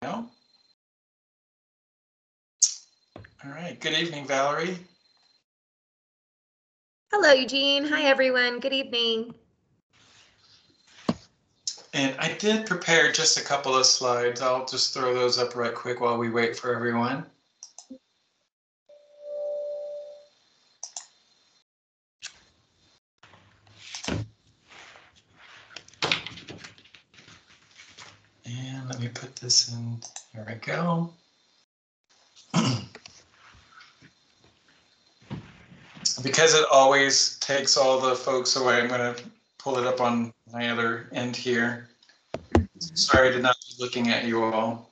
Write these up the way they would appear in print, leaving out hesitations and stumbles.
All right. Good evening, Valerie. Hello, Eugene. Hi, everyone. Good evening. And I did prepare just a couple of slides. I'll just throw those up right quick while we wait for everyone. And let me put this in. Here we go. Because it always takes all the folks away, I'm going to pull it up on my other end here. Sorry to not be looking at you all.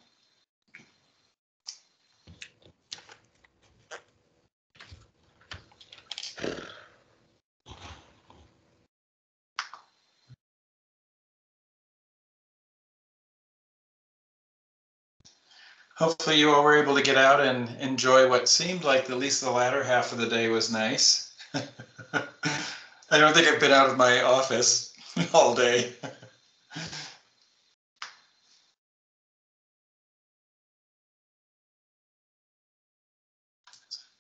Hopefully you all were able to get out and enjoy what seemed like at least the latter half of the day was nice. I don't think I've been out of my office all day.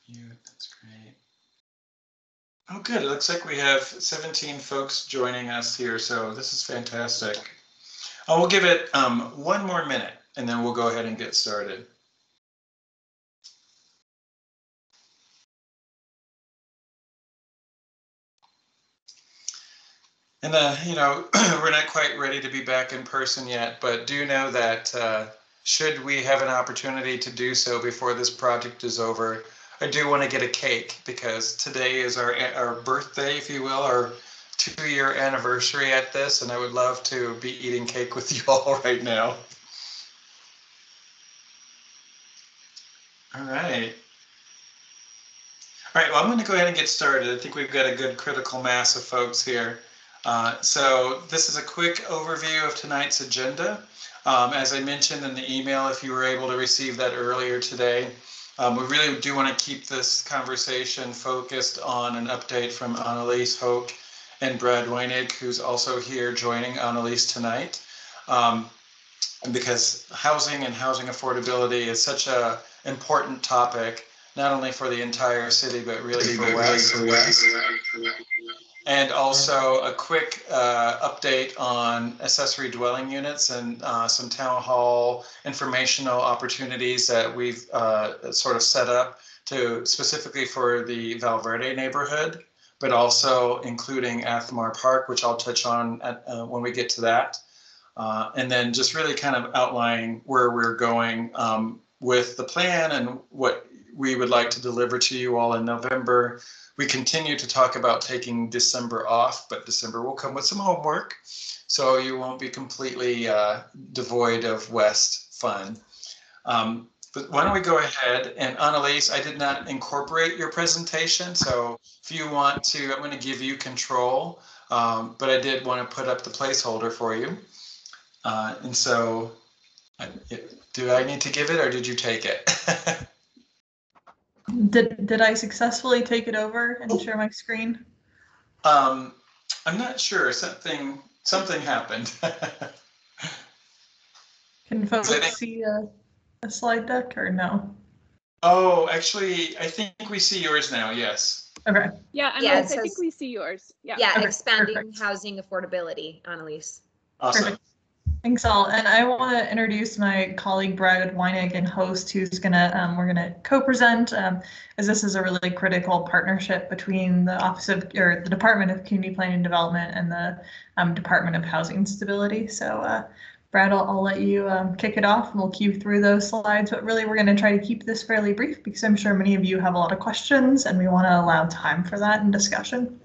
That's great. Oh, good. It looks like we have 17 folks joining us here, so this is fantastic. I will give it 1 more minute, and then we'll go ahead and get started. And, we're not quite ready to be back in person yet, but do know that should we have an opportunity to do so before this project is over, I do want to get a cake because today is our birthday, if you will, our 2-year anniversary at this, and I would love to be eating cake with you all right now. All right. All right, well, I'm going to go ahead and get started. I think we've got a good critical mass of folks here. So this is a quick overview of tonight's agenda. As I mentioned in the email, if you were able to receive that earlier today, we really do want to keep this conversation focused on an update from Annalise Hoke and Brad Weinig, who's also here joining Annalise tonight. Because housing and housing affordability is such an important topic, not only for the entire city, but really for West. And also a quick update on accessory dwelling units and some town hall informational opportunities that we've sort of set up to specifically for the Valverde neighborhood, but also including Athmar Park, which I'll touch on when we get to that. And then just really kind of outlining where we're going with the plan and what we would like to deliver to you all in November. We continue to talk about taking December off, but December will come with some homework, so you won't be completely devoid of West fun. But why don't we go ahead, and Annalise, I did not incorporate your presentation, so if you want to, I'm going to give you control, but I did want to put up the placeholder for you. And so, do I need to give it or did you take it? Did I successfully take it over and share my screen? I'm not sure. Something happened. Can folks see a slide deck or no? Oh, actually, I think we see yours now. Yes. Okay. Yeah, Annalise, I think we see yours. Yeah. Yeah, okay, expanding perfect. housing affordability, Annalise. Awesome. Perfect. Thanks all, and I want to introduce my colleague Brad Weinig and host, who's gonna we're gonna co-present, as this is a really critical partnership between the the Department of Community Planning and Development and the Department of Housing Stability. So Brad, I'll let you kick it off, and we'll cue through those slides. But really, we're going to try to keep this fairly brief because I'm sure many of you have a lot of questions, and we want to allow time for that in discussion.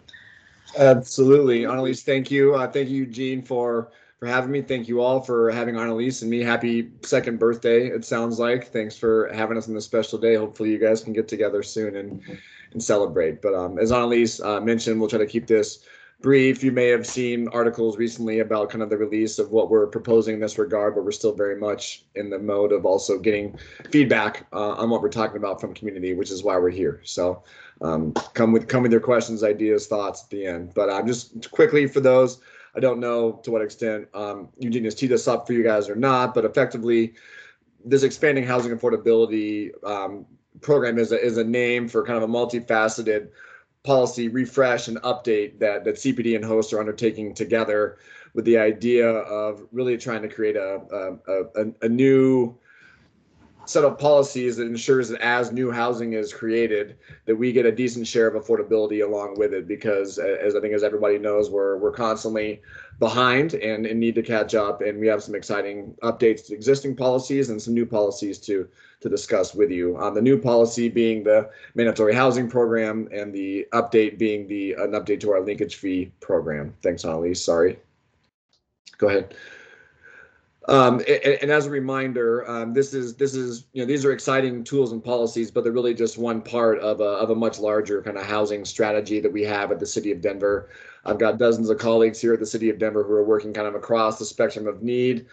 Absolutely, Annalise. Thank you. Thank you, Eugene, for having me. Thank you all for having Annalise and me. Happy second birthday, it sounds like. Thanks for having us on this special day. Hopefully you guys can get together soon and celebrate. But as Annalise mentioned, we'll try to keep this brief. You may have seen articles recently about kind of the release of what we're proposing in this regard, but we're still very much in the mode of also getting feedback on what we're talking about from community, which is why we're here. So come with your questions, ideas, thoughts at the end. But just quickly for those, I don't know to what extent Eugene has teed us up for you guys or not, but effectively this expanding housing affordability program is a name for kind of a multifaceted policy refresh and update that CPD and HOST are undertaking together, with the idea of really trying to create a new set of policies that ensures that as new housing is created, that we get a decent share of affordability along with it. Because as I think, as everybody knows, we're constantly behind and need to catch up. And we have some exciting updates to existing policies and some new policies to discuss with you. The new policy being the mandatory housing program, and the update being an update to our linkage fee program. Thanks, Annalise. Sorry. Go ahead. And as a reminder, this is these are exciting tools and policies, but they're really just one part of a much larger kind of housing strategy that we have at the City of Denver. I've got dozens of colleagues here at the City of Denver who are working kind of across the spectrum of need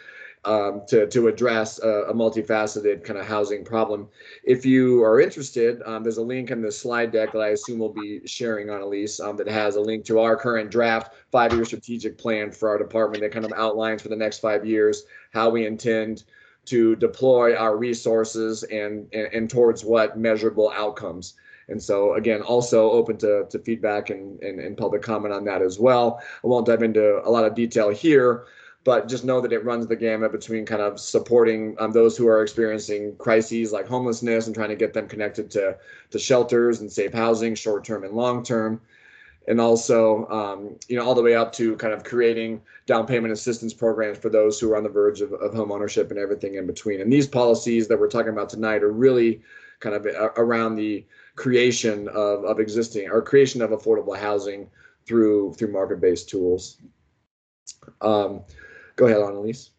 to address a multifaceted kind of housing problem. If you are interested, there's a link in the slide deck that I assume we'll be sharing, Annalise, that has a link to our current draft 5-year strategic plan for our department that kind of outlines for the next 5 years how we intend to deploy our resources and towards what measurable outcomes. And so, again, also open to feedback and public comment on that as well. I won't dive into a lot of detail here, but just know that it runs the gamut between kind of supporting those who are experiencing crises like homelessness and trying to get them connected to shelters and safe housing, short-term and long-term. And also, all the way up to kind of creating down payment assistance programs for those who are on the verge of home ownership and everything in between. And these policies that we're talking about tonight are really kind of around the creation of existing or creation of affordable housing through market-based tools. Go ahead, Annalise.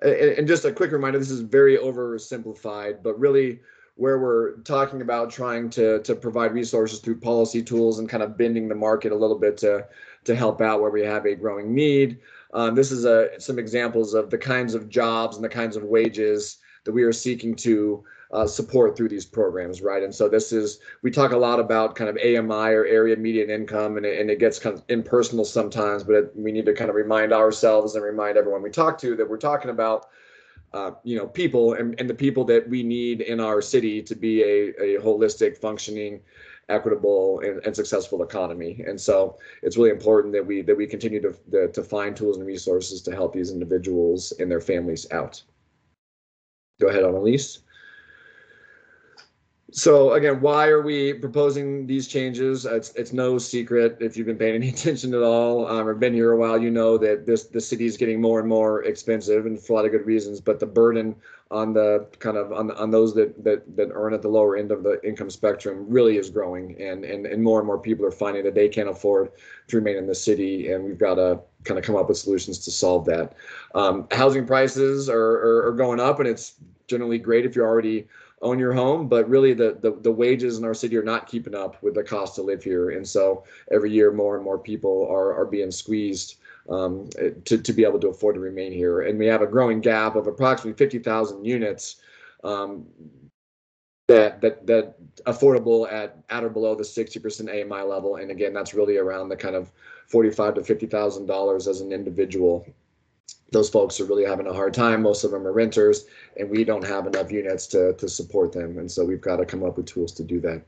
And just a quick reminder, this is very oversimplified, but really where we're talking about trying to provide resources through policy tools and kind of bending the market a little bit to help out where we have a growing need. This is some examples of the kinds of jobs and the kinds of wages that we are seeking to support through these programs, right? And so we talk a lot about kind of AMI, or area median income, and it gets kind of impersonal sometimes, but we need to kind of remind ourselves and remind everyone we talk to that we're talking about people and the people that we need in our city to be a holistic, functioning, equitable, and successful economy. And so it's really important that we continue to find tools and resources to help these individuals and their families out. Go ahead, Annalise. So again, why are we proposing these changes? It's no secret, if you've been paying any attention at all or been here a while, you know that the city is getting more and more expensive, and for a lot of good reasons. But the burden on on those that earn at the lower end of the income spectrum really is growing, and more people are finding that they can't afford to remain in the city, and we've got to kind of come up with solutions to solve that. Housing prices are going up, and it's generally great if you're already own your home, but really the wages in our city are not keeping up with the cost to live here. And so every year more and more people are being squeezed to be able to afford to remain here. And we have a growing gap of approximately 50,000 units that affordable at or below the 60% AMI level. And again, that's really around the kind of $45,000 to $50,000 as an individual. Those folks are really having a hard time. Most of them are renters, and we don't have enough units to support them. And so we've got to come up with tools to do that.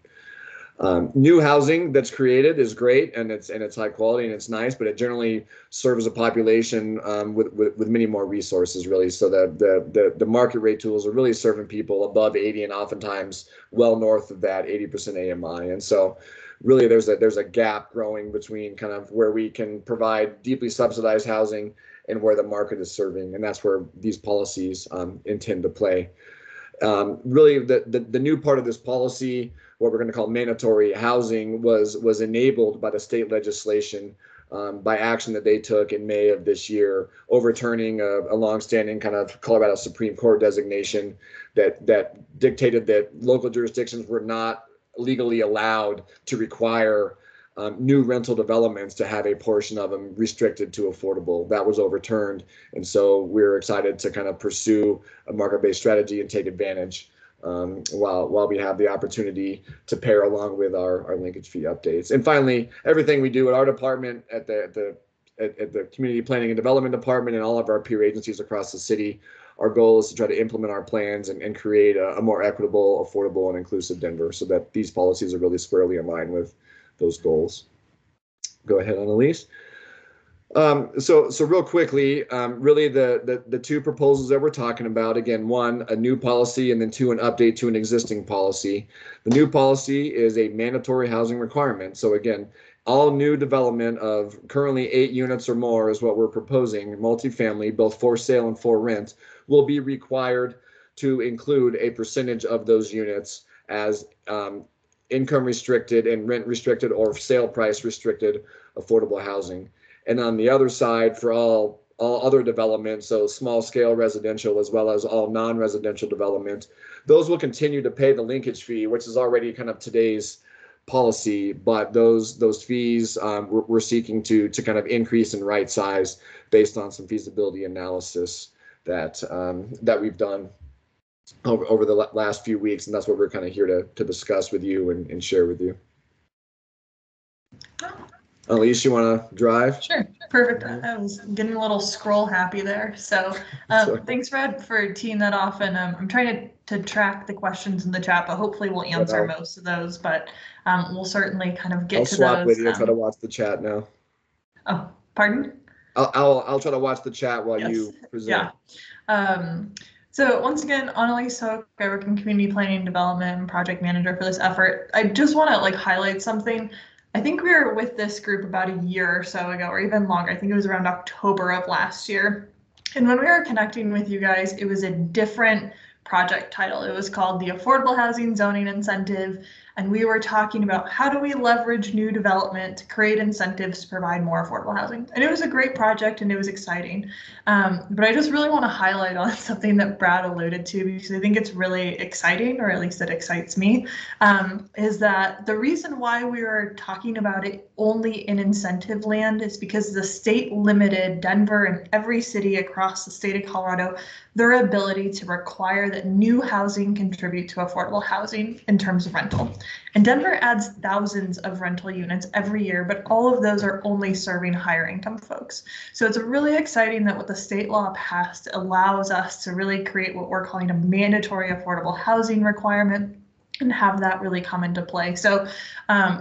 New housing that's created is great, and it's high quality and it's nice, but it generally serves a population with many more resources, really. So the market rate tools are really serving people above 80 and oftentimes well north of that 80% AMI. And so really there's a gap growing between kind of where we can provide deeply subsidized housing and where the market is serving, and that's where these policies intend to play. Really, the new part of this policy, what we're going to call mandatory housing, was enabled by the state legislation by action that they took in May of this year, overturning a longstanding kind of Colorado Supreme Court designation that dictated that local jurisdictions were not legally allowed to require new rental developments to have a portion of them restricted to affordable. That was overturned, and so we're excited to kind of pursue a market-based strategy and take advantage while we have the opportunity to pair along with our linkage fee updates. And finally, everything we do at our department, at the at the Community Planning and Development Department and all of our peer agencies across the city, our goal is to try to implement our plans and create a more equitable, affordable, and inclusive Denver so that these policies are really squarely in line with those goals. Go ahead, Annalise. So real quickly, really the two proposals that we're talking about, again, one, a new policy, and then two, an update to an existing policy. The new policy is a mandatory housing requirement. So again, all new development of currently 8 units or more is what we're proposing, multifamily, both for sale and for rent, will be required to include a percentage of those units as income restricted and rent restricted or sale price restricted affordable housing. And on the other side, for all other developments, so small scale residential as well as all non-residential development, those will continue to pay the linkage fee, which is already kind of today's policy, but those fees we're seeking to kind of increase and right size based on some feasibility analysis that we've done over the last few weeks, and that's what we're kind of here to discuss with you and share with you. Annalise, you want to drive? Sure, perfect. I was getting a little scroll happy there. So thanks, Brad, for teeing that off. And I'm trying to track the questions in the chat, but hopefully we'll answer most of those. But we'll certainly kind of get to those. I'll swap with you. Try to watch the chat now. Oh, pardon? I'll try to watch the chat while you present. Yeah. So once again, Annalise Hook, I work in community planning and development and project manager for this effort. I just want to highlight something. I think we were with this group about a year or so ago, or even longer. I think it was around October of last year. And when we were connecting with you guys, it was a different project title. It was called the Affordable Housing Zoning Incentive. And we were talking about how do we leverage new development to create incentives to provide more affordable housing. And it was a great project and it was exciting. But I just really want to highlight on something that Brad alluded to, because I think it's really exciting, or at least it excites me, is that the reason why we were talking about it only in incentive land is because the state limited Denver and every city across the state of Colorado their ability to require that new housing contribute to affordable housing in terms of rental. And Denver adds thousands of rental units every year, but all of those are only serving higher income folks. So it's really exciting that what the state law passed allows us to really create what we're calling a mandatory affordable housing requirement and have that really come into play. So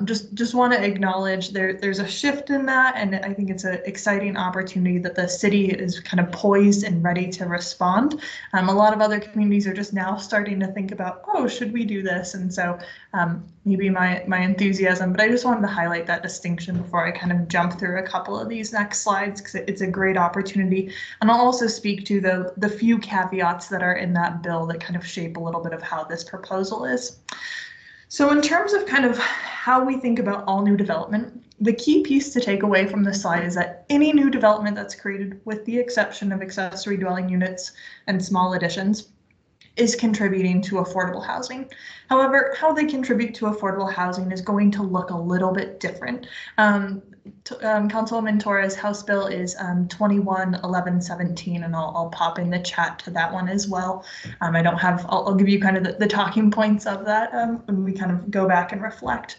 just want to acknowledge there's a shift in that, and I think it's an exciting opportunity that the city is kind of poised and ready to respond. A lot of other communities are just now starting to think about, oh, should we do this? And so maybe my enthusiasm, but I just wanted to highlight that distinction before I kind of jump through a couple of these next slides, because it's a great opportunity. And I'll also speak to the few caveats that are in that bill that kind of shape a little bit of how this proposal is. So in terms of kind of how we think about all new development, the key piece to take away from this slide is that any new development that's created, with the exception of accessory dwelling units and small additions, is contributing to affordable housing. However, how they contribute to affordable housing is going to look a little bit different. Councilwoman Torres' House bill is 211117, and I'll pop in the chat to that one as well. I don't have, I'll give you kind of the talking points of that when we kind of go back and reflect.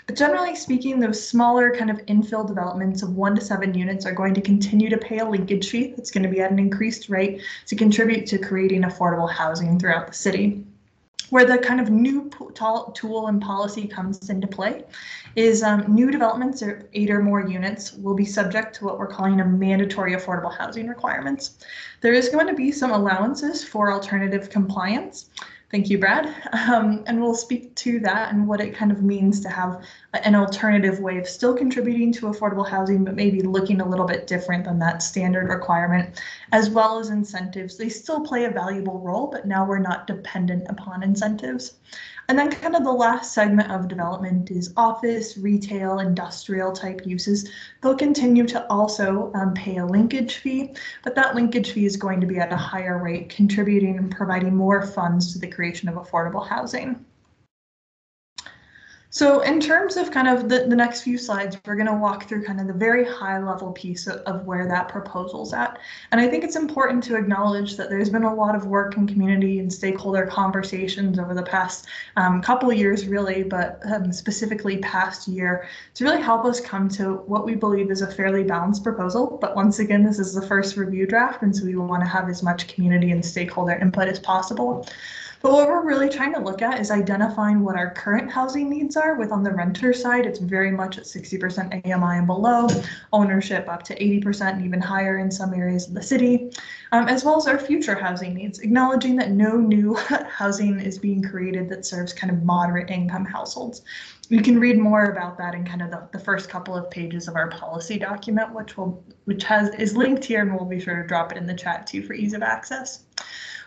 But generally speaking, those smaller kind of infill developments of 1 to 7 units are going to continue to pay a linkage fee that's going to be at an increased rate to contribute to creating affordable housing throughout the city. Where the kind of new tool and policy comes into play is new developments of 8 or more units will be subject to what we're calling a mandatory affordable housing requirements. There is going to be some allowances for alternative compliance. Thank you, Brad. And we'll speak to that and what it kind of means to have an alternative way of still contributing to affordable housing, but maybe looking a little bit different than that standard requirement, as well as incentives. They still play a valuable role, but now we're not dependent upon incentives. And then kind of the last segment of development is office, retail, industrial type uses. They'll continue to also pay a linkage fee, but that linkage fee is going to be at a higher rate, contributing and providing more funds to the creation of affordable housing. So in terms of kind of the next few slides, we're going to walk through kind of the very high level piece of where that proposal's at. And I think it's important to acknowledge that there's been a lot of work in community and stakeholder conversations over the past couple of years, really, but specifically past year, to really help us come to what we believe is a fairly balanced proposal. But once again, this is the first review draft, and so we want to have as much community and stakeholder input as possible. But what we're really trying to look at is identifying what our current housing needs are. With on the renter side, it's very much at 60% AMI and below, ownership up to 80% and even higher in some areas of the city, as well as our future housing needs, acknowledging that no new housing is being created that serves kind of moderate income households. You can read more about that in kind of the first couple of pages of our policy document, which is linked here, and we'll be sure to drop it in the chat too for ease of access.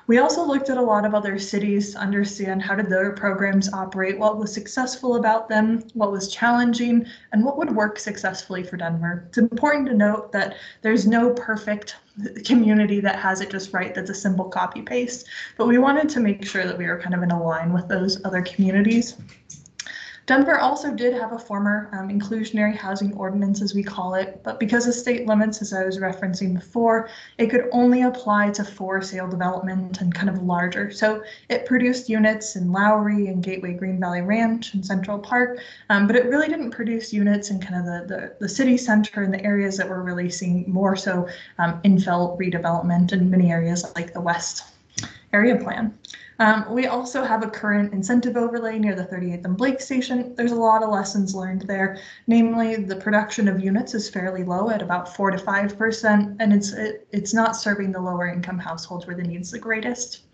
We also looked at a lot of other cities to understand how did their programs operate, what was successful about them, what was challenging, and what would work successfully for Denver. It's important to note that there's no perfect community that has it just right, that's a simple copy paste, but we wanted to make sure that we were kind of in a line with those other communities. Denver also did have a former inclusionary housing ordinance, as we call it, but because of state limits, as I was referencing before, it could only apply to for sale development and kind of larger. So it produced units in Lowry and Gateway Green Valley Ranch and Central Park, but it really didn't produce units in kind of the city center and the areas that were really seeing more so infill redevelopment in many areas like the West Area Plan. We also have a current incentive overlay near the 38th and Blake Station. There's a lot of lessons learned there. Namely, the production of units is fairly low at about 4 to 5%, and it's not serving the lower income households where the need's the greatest.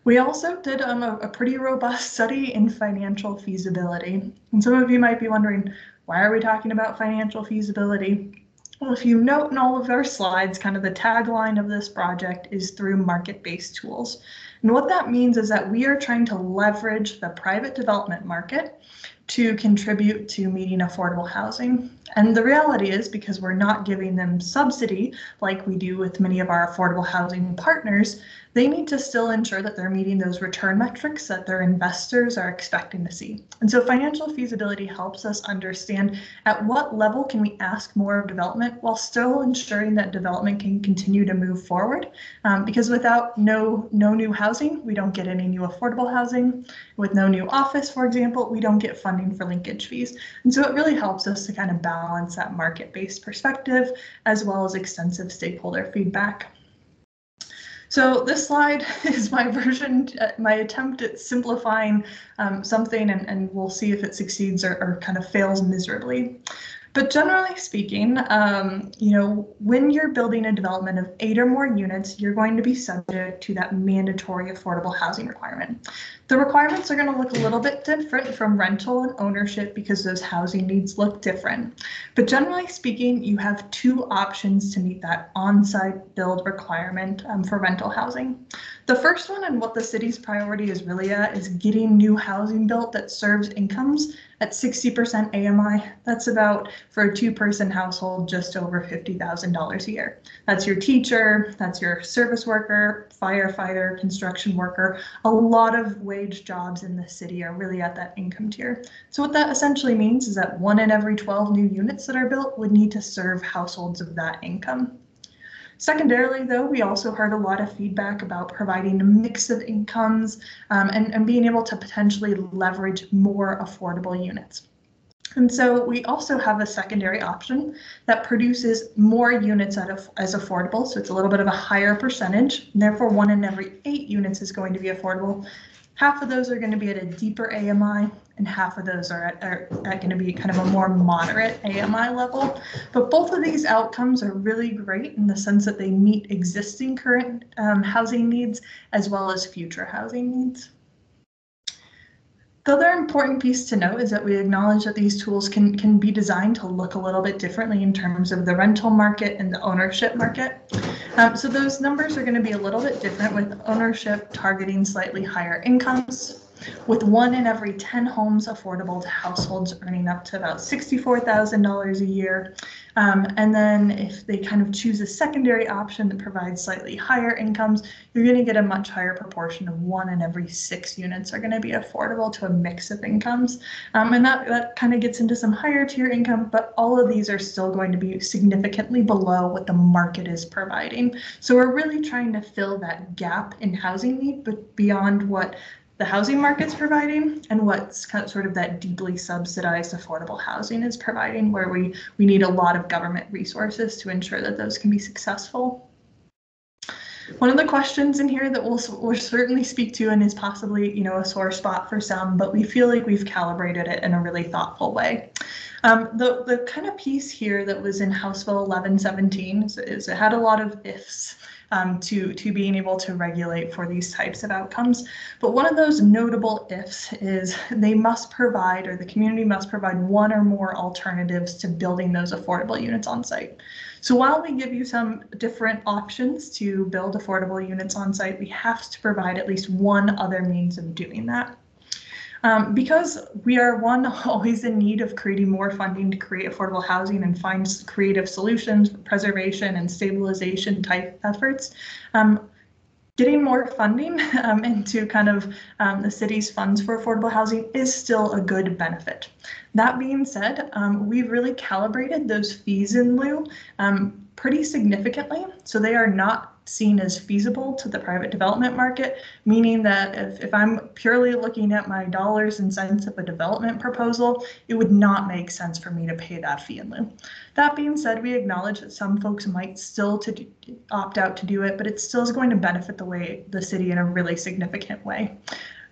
We also did a pretty robust study in financial feasibility. And some of you might be wondering, why are we talking about financial feasibility? Well, if you note in all of our slides, kind of the tagline of this project is through market-based tools. And what that means is that we are trying to leverage the private development market to contribute to meeting affordable housing. And the reality is, because we're not giving them subsidy like we do with many of our affordable housing partners, they need to still ensure that they're meeting those return metrics that their investors are expecting to see. And so financial feasibility helps us understand at what level can we ask more of development while still ensuring that development can continue to move forward. Because without no new housing, we don't get any new affordable housing. With no new office, for example, we don't get funding for linkage fees. And so it really helps us to kind of balance that market-based perspective as well as extensive stakeholder feedback. So this slide is my version, my attempt at simplifying something, and we'll see if it succeeds or kind of fails miserably. But generally speaking, when you're building a development of 8 or more units, you're going to be subject to that mandatory affordable housing requirement. The requirements are going to look a little bit different from rental and ownership because those housing needs look different. But generally speaking, you have 2 options to meet that on-site build requirement for rental housing. The first one, and what the city's priority is really at, is getting new housing built that serves incomes at 60% AMI. That's about, for a 2-person household, just over $50,000 a year. That's your teacher, that's your service worker, firefighter, construction worker. A lot of wage jobs in the city are really at that income tier. So what that essentially means is that 1 in every 12 new units that are built would need to serve households of that income. Secondarily, though, we also heard a lot of feedback about providing a mix of incomes and being able to potentially leverage more affordable units. And so we also have a secondary option that produces more units as affordable. So it's a little bit of a higher percentage. And therefore, 1 in every 8 units is going to be affordable. Half of those are going to be at a deeper AMI, and half of those are going to be kind of a more moderate AMI level. But both of these outcomes are really great in the sense that they meet existing current housing needs as well as future housing needs. The other important piece to note is that we acknowledge that these tools can be designed to look a little bit differently in terms of the rental market and the ownership market. So those numbers are going to be a little bit different, with ownership targeting slightly higher incomes, with 1 in every 10 homes affordable to households earning up to about $64,000 a year, And then if they kind of choose a secondary option that provides slightly higher incomes, you're going to get a much higher proportion of 1 in every 6 units are going to be affordable to a mix of incomes. And that kind of gets into some higher tier income, but all of these are still going to be significantly below what the market is providing. So we're really trying to fill that gap in housing need, but beyond what the housing market's providing and what's kind of sort of that deeply subsidized affordable housing is providing, where we need a lot of government resources to ensure that those can be successful. One of the questions in here that we'll certainly speak to, and is possibly, you know, a sore spot for some, but we feel like we've calibrated it in a really thoughtful way. The kind of piece here that was in House Bill 1117 is it had a lot of ifs. To being able to regulate for these types of outcomes. But one of those notable ifs is they must provide, or the community must provide, 1 or more alternatives to building those affordable units on site. So while we give you some different options to build affordable units on site, we have to provide at least 1 other means of doing that. Because we are always in need of creating more funding to create affordable housing and find creative solutions for preservation and stabilization type efforts. Getting more funding into kind of the city's funds for affordable housing is still a good benefit. That being said, we've really calibrated those fees in lieu pretty significantly, so they are not seen as feasible to the private development market, meaning that if I'm purely looking at my dollars and cents of a development proposal, it would not make sense for me to pay that fee in lieu. That being said, we acknowledge that some folks might still opt out to do it, but it still is going to benefit the city in a really significant way.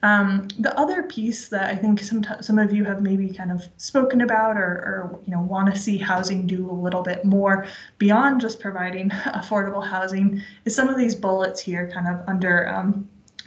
The other piece that I think some of you have maybe kind of spoken about or you know, want to see housing do a little bit more beyond just providing affordable housing is some of these bullets here kind of under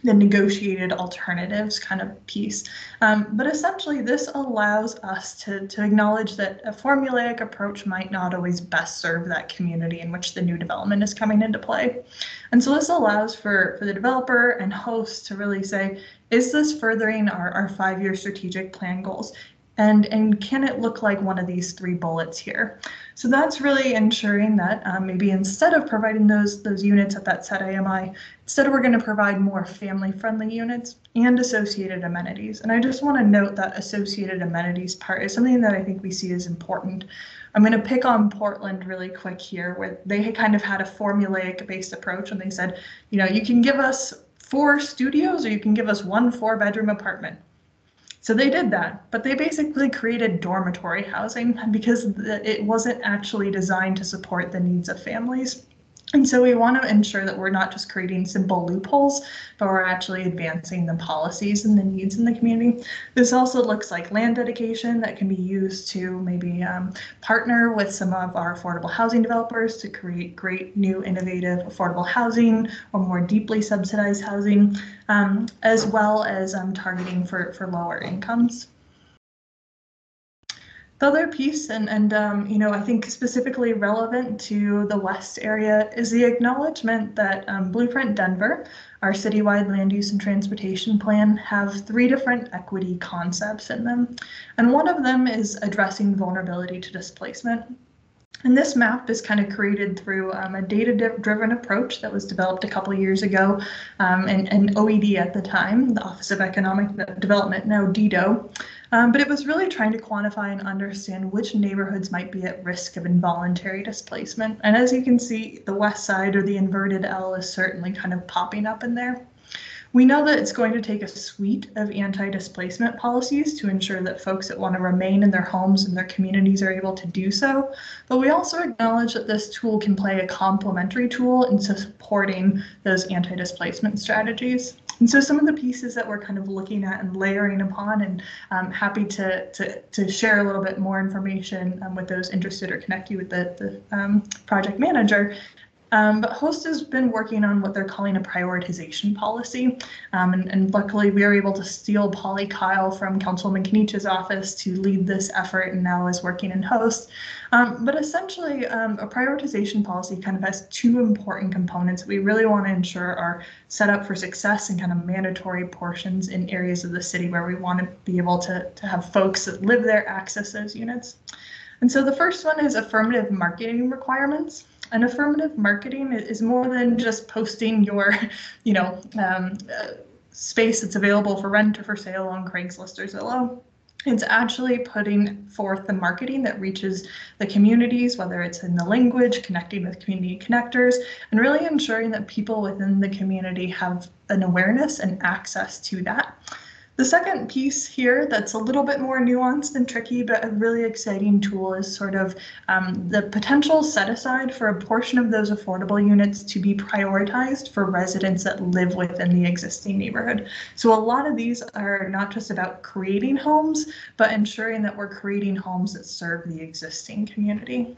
the negotiated alternatives kind of piece. But essentially this allows us to acknowledge that a formulaic approach might not always best serve that community in which the new development is coming into play. And so this allows for the developer and host to really say, is this furthering our 5-year strategic plan goals? And can it look like one of these 3 bullets here? So that's really ensuring that maybe instead of providing those units at that set AMI, instead we're going to provide more family-friendly units and associated amenities. And I just want to note that associated amenities part is something that I think we see as important. I'm going to pick on Portland really quick here, where they kind of had a formulaic based approach, and they said, you know, you can give us 4 studios or you can give us 1 4-bedroom apartment. So they did that, but they basically created dormitory housing because it wasn't actually designed to support the needs of families. And so we want to ensure that we're not just creating simple loopholes, but we're actually advancing the policies and the needs in the community. This also looks like land dedication that can be used to maybe partner with some of our affordable housing developers to create great new innovative affordable housing or more deeply subsidized housing, as well as targeting for lower incomes. The other piece, and you know, I think specifically relevant to the West area, is the acknowledgement that Blueprint Denver, our citywide land use and transportation plan, have 3 different equity concepts in them. And one of them is addressing vulnerability to displacement. And this map is kind of created through a data-driven approach that was developed a couple of years ago, and OED at the time, the Office of Economic Development, now DEDO. But it was really trying to quantify and understand which neighborhoods might be at risk of involuntary displacement. And as you can see, the west side, or the inverted L, is certainly kind of popping up in there. We know that it's going to take a suite of anti-displacement policies to ensure that folks that want to remain in their homes and their communities are able to do so. But we also acknowledge that this tool can play a complementary tool in supporting those anti-displacement strategies. And so some of the pieces that we're kind of looking at and layering upon, and I'm happy to share a little bit more information with those interested or connect you with the project manager. But HOST has been working on what they're calling a prioritization policy. And luckily we were able to steal Polly Kyle from Councilwoman Kniech's office to lead this effort, and now is working in HOST. But essentially a prioritization policy kind of has 2 important components that we really want to ensure are set up for success and kind of mandatory portions in areas of the city where we want to be able to have folks that live there access those units. And so the first one is affirmative marketing requirements. And affirmative marketing is more than just posting your, space that's available for rent or for sale on Craigslist or Zillow. It's actually putting forth the marketing that reaches the communities, whether it's in the language, connecting with community connectors, and really ensuring that people within the community have an awareness and access to that. The second piece here that's a little bit more nuanced and tricky, but a really exciting tool is sort of the potential set aside for a portion of those affordable units to be prioritized for residents that live within the existing neighborhood. So a lot of these are not just about creating homes, but ensuring that we're creating homes that serve the existing community.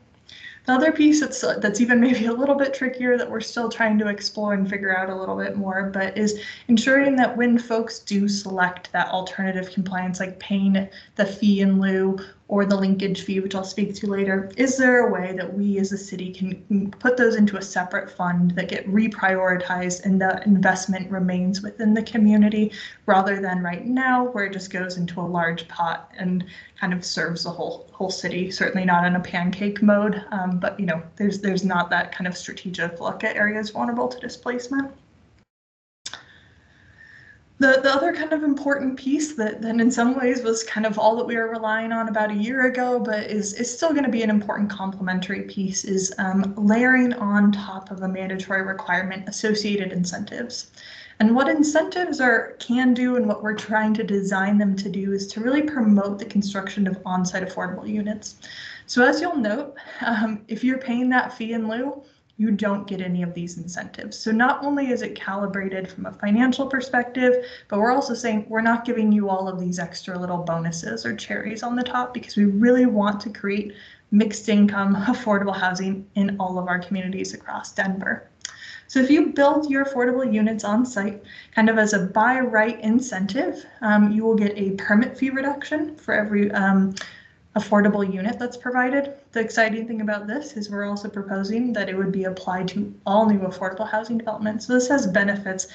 The other piece that's even maybe a little bit trickier that we're still trying to explore and figure out a little bit more, but is ensuring that when folks do select that alternative compliance, like paying the fee in lieu or the linkage fee, which I'll speak to later, is there a way that we as a city can put those into a separate fund that get reprioritized and the investment remains within the community rather than right now where it just goes into a large pot and kind of serves the whole city, certainly not in a pancake mode, but there's not that kind of strategic look at areas vulnerable to displacement. The other kind of important piece that then in some ways was kind of all that we were relying on about a year ago, but is still going to be an important complementary piece is layering on top of a mandatory requirement associated incentives. And what incentives can do and what we're trying to design them to do is to really promote the construction of on-site affordable units. So as you'll note, if you're paying that fee in lieu, you don't get any of these incentives. So not only is it calibrated from a financial perspective, but we're also saying we're not giving you all of these extra little bonuses or cherries on the top because we really want to create mixed income affordable housing in all of our communities across Denver. So if you build your affordable units on site, kind of as a by right incentive, you will get a permit fee reduction for every affordable unit that's provided. The exciting thing about this is we're also proposing that it would be applied to all new affordable housing developments. So this has benefits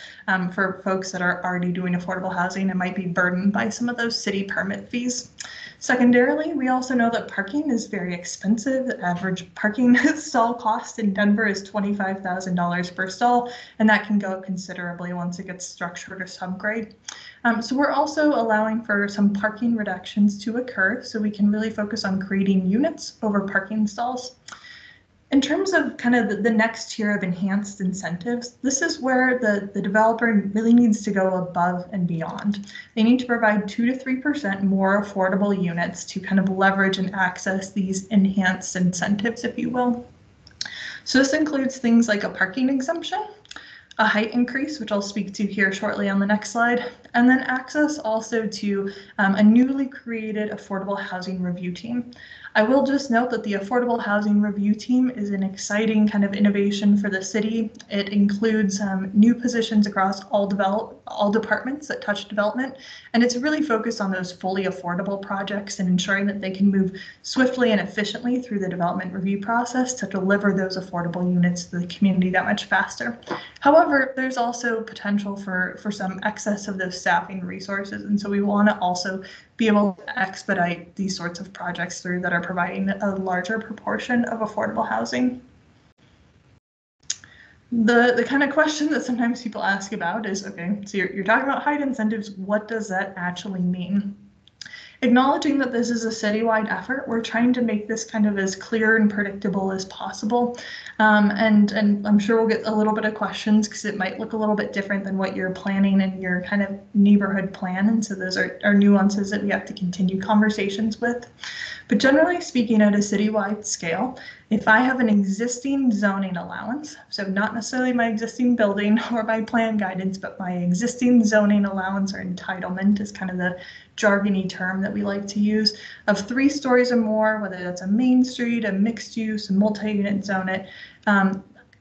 for folks that are already doing affordable housing and might be burdened by some of those city permit fees. Secondarily, we also know that parking is very expensive. The average parking stall cost in Denver is $25,000 per stall, and that can go up considerably once it gets structured or subgrade. So we're also allowing for some parking reductions to occur so we can really focus on creating units over parking stalls. In terms of kind of the next tier of enhanced incentives, this is where the developer really needs to go above and beyond. They need to provide 2 to 3% more affordable units to kind of leverage and access these enhanced incentives, if you will. So this includes things like a parking exemption, a height increase, which I'll speak to here shortly on the next slide, and then access also to a newly created affordable housing review team. I will just note that the Affordable Housing Review Team is an exciting kind of innovation for the city. It includes new positions across all departments that touch development, and it's really focused on those fully affordable projects and ensuring that they can move swiftly and efficiently through the development review process to deliver those affordable units to the community that much faster. However, there's also potential for some excess of those staffing resources, and so we want to also be able to expedite these sorts of projects through that are providing a larger proportion of affordable housing. The kind of question that sometimes people ask about is, okay, so you're talking about height incentives, what does that actually mean? Acknowledging that this is a citywide effort, we're trying to make this kind of as clear and predictable as possible. And I'm sure we'll get a little bit of questions because it might look a little bit different than what you're planning in your kind of neighborhood plan. And so those are nuances that we have to continue conversations with. But generally speaking, at a citywide scale, if I have an existing zoning allowance, so not necessarily my existing building or my plan guidance, but my existing zoning allowance or entitlement is kind of the jargony term that we like to use, of 3 stories or more, whether that's a main street, a mixed use, a multi-unit zone it,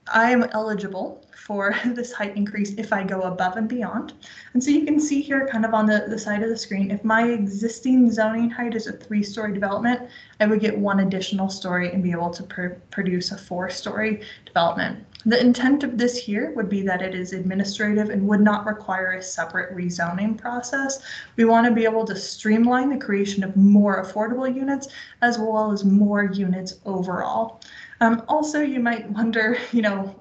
I am eligible for this height increase if I go above and beyond. And so you can see here kind of on the side of the screen, if my existing zoning height is a 3-story development, I would get 1 additional story and be able to produce a 4-story development. The intent of this here would be that it is administrative and would not require a separate rezoning process. We want to be able to streamline the creation of more affordable units as well as more units overall. Also, you might wonder,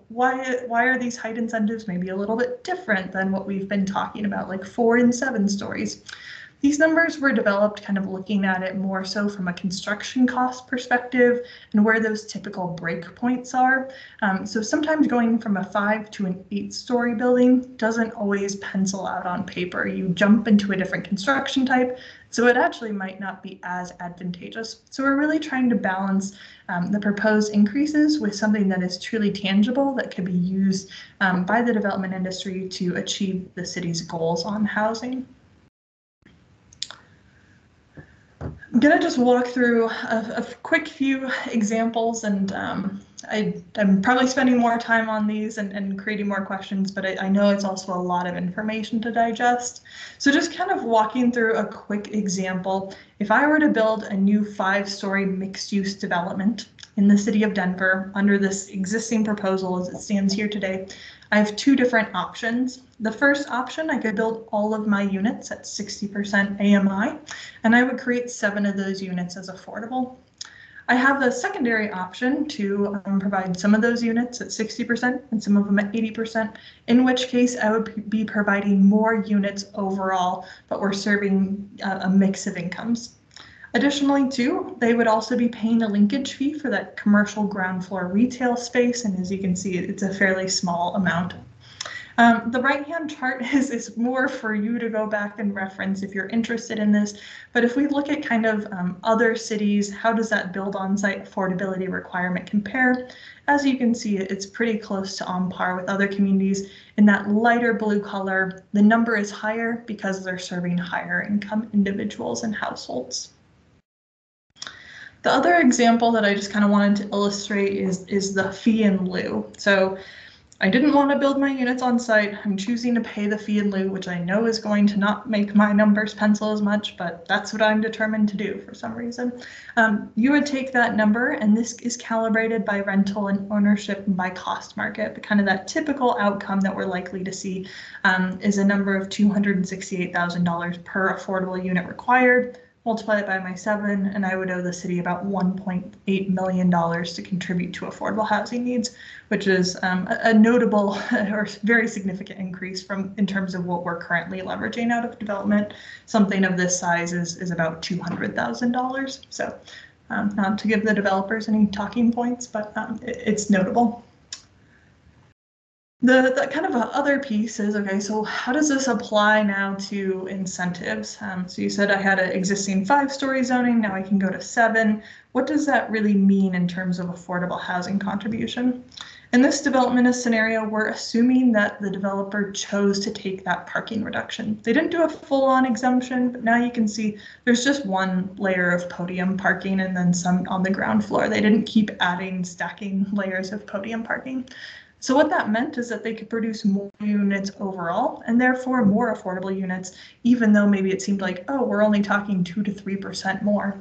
why are these height incentives maybe a little bit different than what we've been talking about, like 4 and 7 stories? These numbers were developed kind of looking at it more so from a construction cost perspective and where those typical breakpoints are. So sometimes going from a 5 to an 8-story building doesn't always pencil out on paper. You jump into a different construction type, so it actually might not be as advantageous. So we're really trying to balance the proposed increases with something that is truly tangible that can be used by the development industry to achieve the city's goals on housing. I'm going to just walk through a quick few examples, and I'm probably spending more time on these and creating more questions, but I know it's also a lot of information to digest. So just kind of walking through a quick example. If I were to build a new 5-story mixed-use development in the city of Denver under this existing proposal as it stands here today, I have 2 different options. The first option, I could build all of my units at 60% AMI, and I would create 7 of those units as affordable. I have the secondary option to provide some of those units at 60% and some of them at 80%, in which case I would be providing more units overall, but we're serving a mix of incomes. Additionally, too, they would also be paying a linkage fee for that commercial ground floor retail space, and as you can see, it's a fairly small amount. The right-hand chart is more for you to go back and reference if you're interested in this. But if we look at kind of other cities, how does that build on-site affordability requirement compare? As you can see, it's pretty close to on par with other communities. In that lighter blue color, the number is higher because they're serving higher income individuals and households. The other example that I just kind of wanted to illustrate is the fee in lieu. So I didn't want to build my units on site. I'm choosing to pay the fee in lieu, which I know is going to not make my numbers pencil as much, but that's what I'm determined to do for some reason. You would take that number, and this is calibrated by rental and ownership and by cost market, but kind of that typical outcome that we're likely to see is a number of $268,000 per affordable unit required. Multiply it by my 7, and I would owe the city about $1.8 million to contribute to affordable housing needs, which is a notable or very significant increase in terms of what we're currently leveraging out of development. Something of this size is about $200,000. So not to give the developers any talking points, but it's notable. The kind of other piece is, okay, so how does this apply now to incentives? So you said I had an existing 5-story zoning, now I can go to 7. What does that really mean in terms of affordable housing contribution? In this development scenario, we're assuming that the developer chose to take that parking reduction. They didn't do a full-on exemption, but now you can see there's just 1 layer of podium parking and then some on the ground floor. They didn't keep stacking layers of podium parking. So what that meant is that they could produce more units overall and therefore more affordable units, even though maybe it seemed like, oh, we're only talking 2 to 3% more.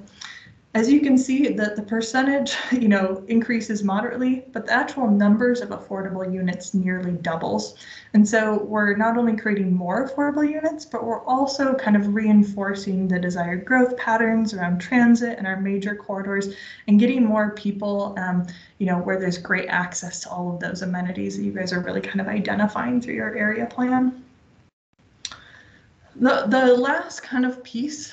As you can see, the percentage, increases moderately, but the actual numbers of affordable units nearly doubles. And so we're not only creating more affordable units, but we're also kind of reinforcing the desired growth patterns around transit and our major corridors and getting more people, where there's great access to all of those amenities that you guys are really kind of identifying through your area plan. The last kind of piece,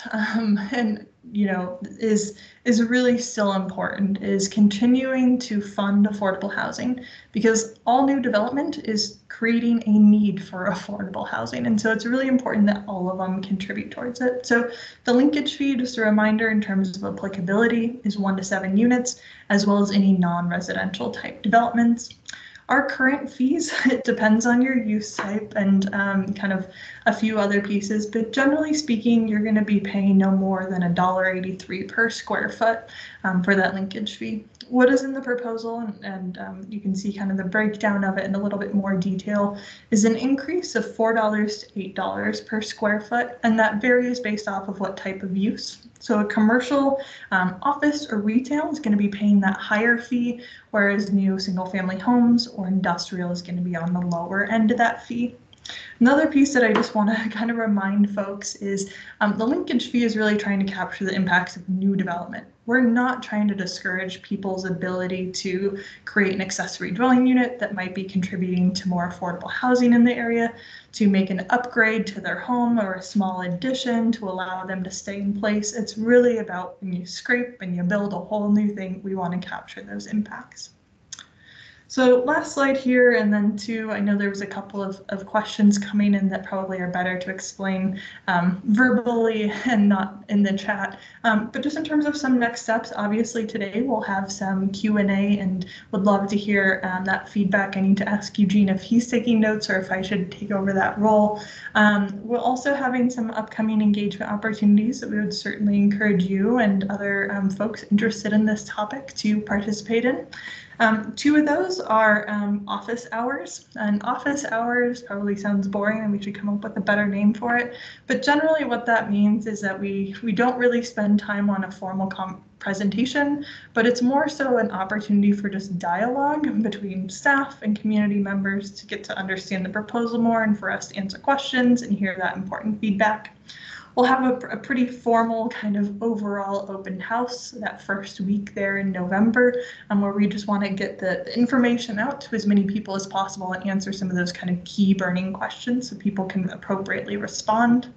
is really still important, is continuing to fund affordable housing, because all new development is creating a need for affordable housing. And so it's really important that all of them contribute towards it. So the linkage fee, just a reminder in terms of applicability, is 1 to 7 units, as well as any non-residential type developments. Our current fees, it depends on your use type and kind of a few other pieces, but generally speaking, you're going to be paying no more than $1.83 per square foot for that linkage fee. what is in the proposal, and you can see kind of the breakdown of it in a little bit more detail, is an increase of $4 to $8 per square foot, and that varies based off of what type of use. So a commercial, office or retail is going to be paying that higher fee, whereas new single family homes or industrial is going to be on the lower end of that fee. Another piece that I just want to kind of remind folks is the linkage fee is really trying to capture the impacts of new development. We're not trying to discourage people's ability to create an accessory dwelling unit that might be contributing to more affordable housing in the area, to make an upgrade to their home or a small addition to allow them to stay in place. It's really about when you scrape and you build a whole new thing, we want to capture those impacts. So last slide here, and then two, I know there was a couple of questions coming in that probably are better to explain verbally and not in the chat. But just in terms of some next steps, obviously today we'll have some Q&A and would love to hear that feedback. I need to ask Eugene if he's taking notes or if I should take over that role. We're also having some upcoming engagement opportunities that we would certainly encourage you and other folks interested in this topic to participate in. Two of those are office hours, and office hours probably sounds boring and we should come up with a better name for it. But generally what that means is that we don't really spend time on a formal presentation, but it's more so an opportunity for just dialogue between staff and community members to get to understand the proposal more and for us to answer questions and hear that important feedback. We'll have a pretty formal kind of overall open house that first week there in November, where we just want to get the information out to as many people as possible and answer some of those kind of key burning questions so people can appropriately respond.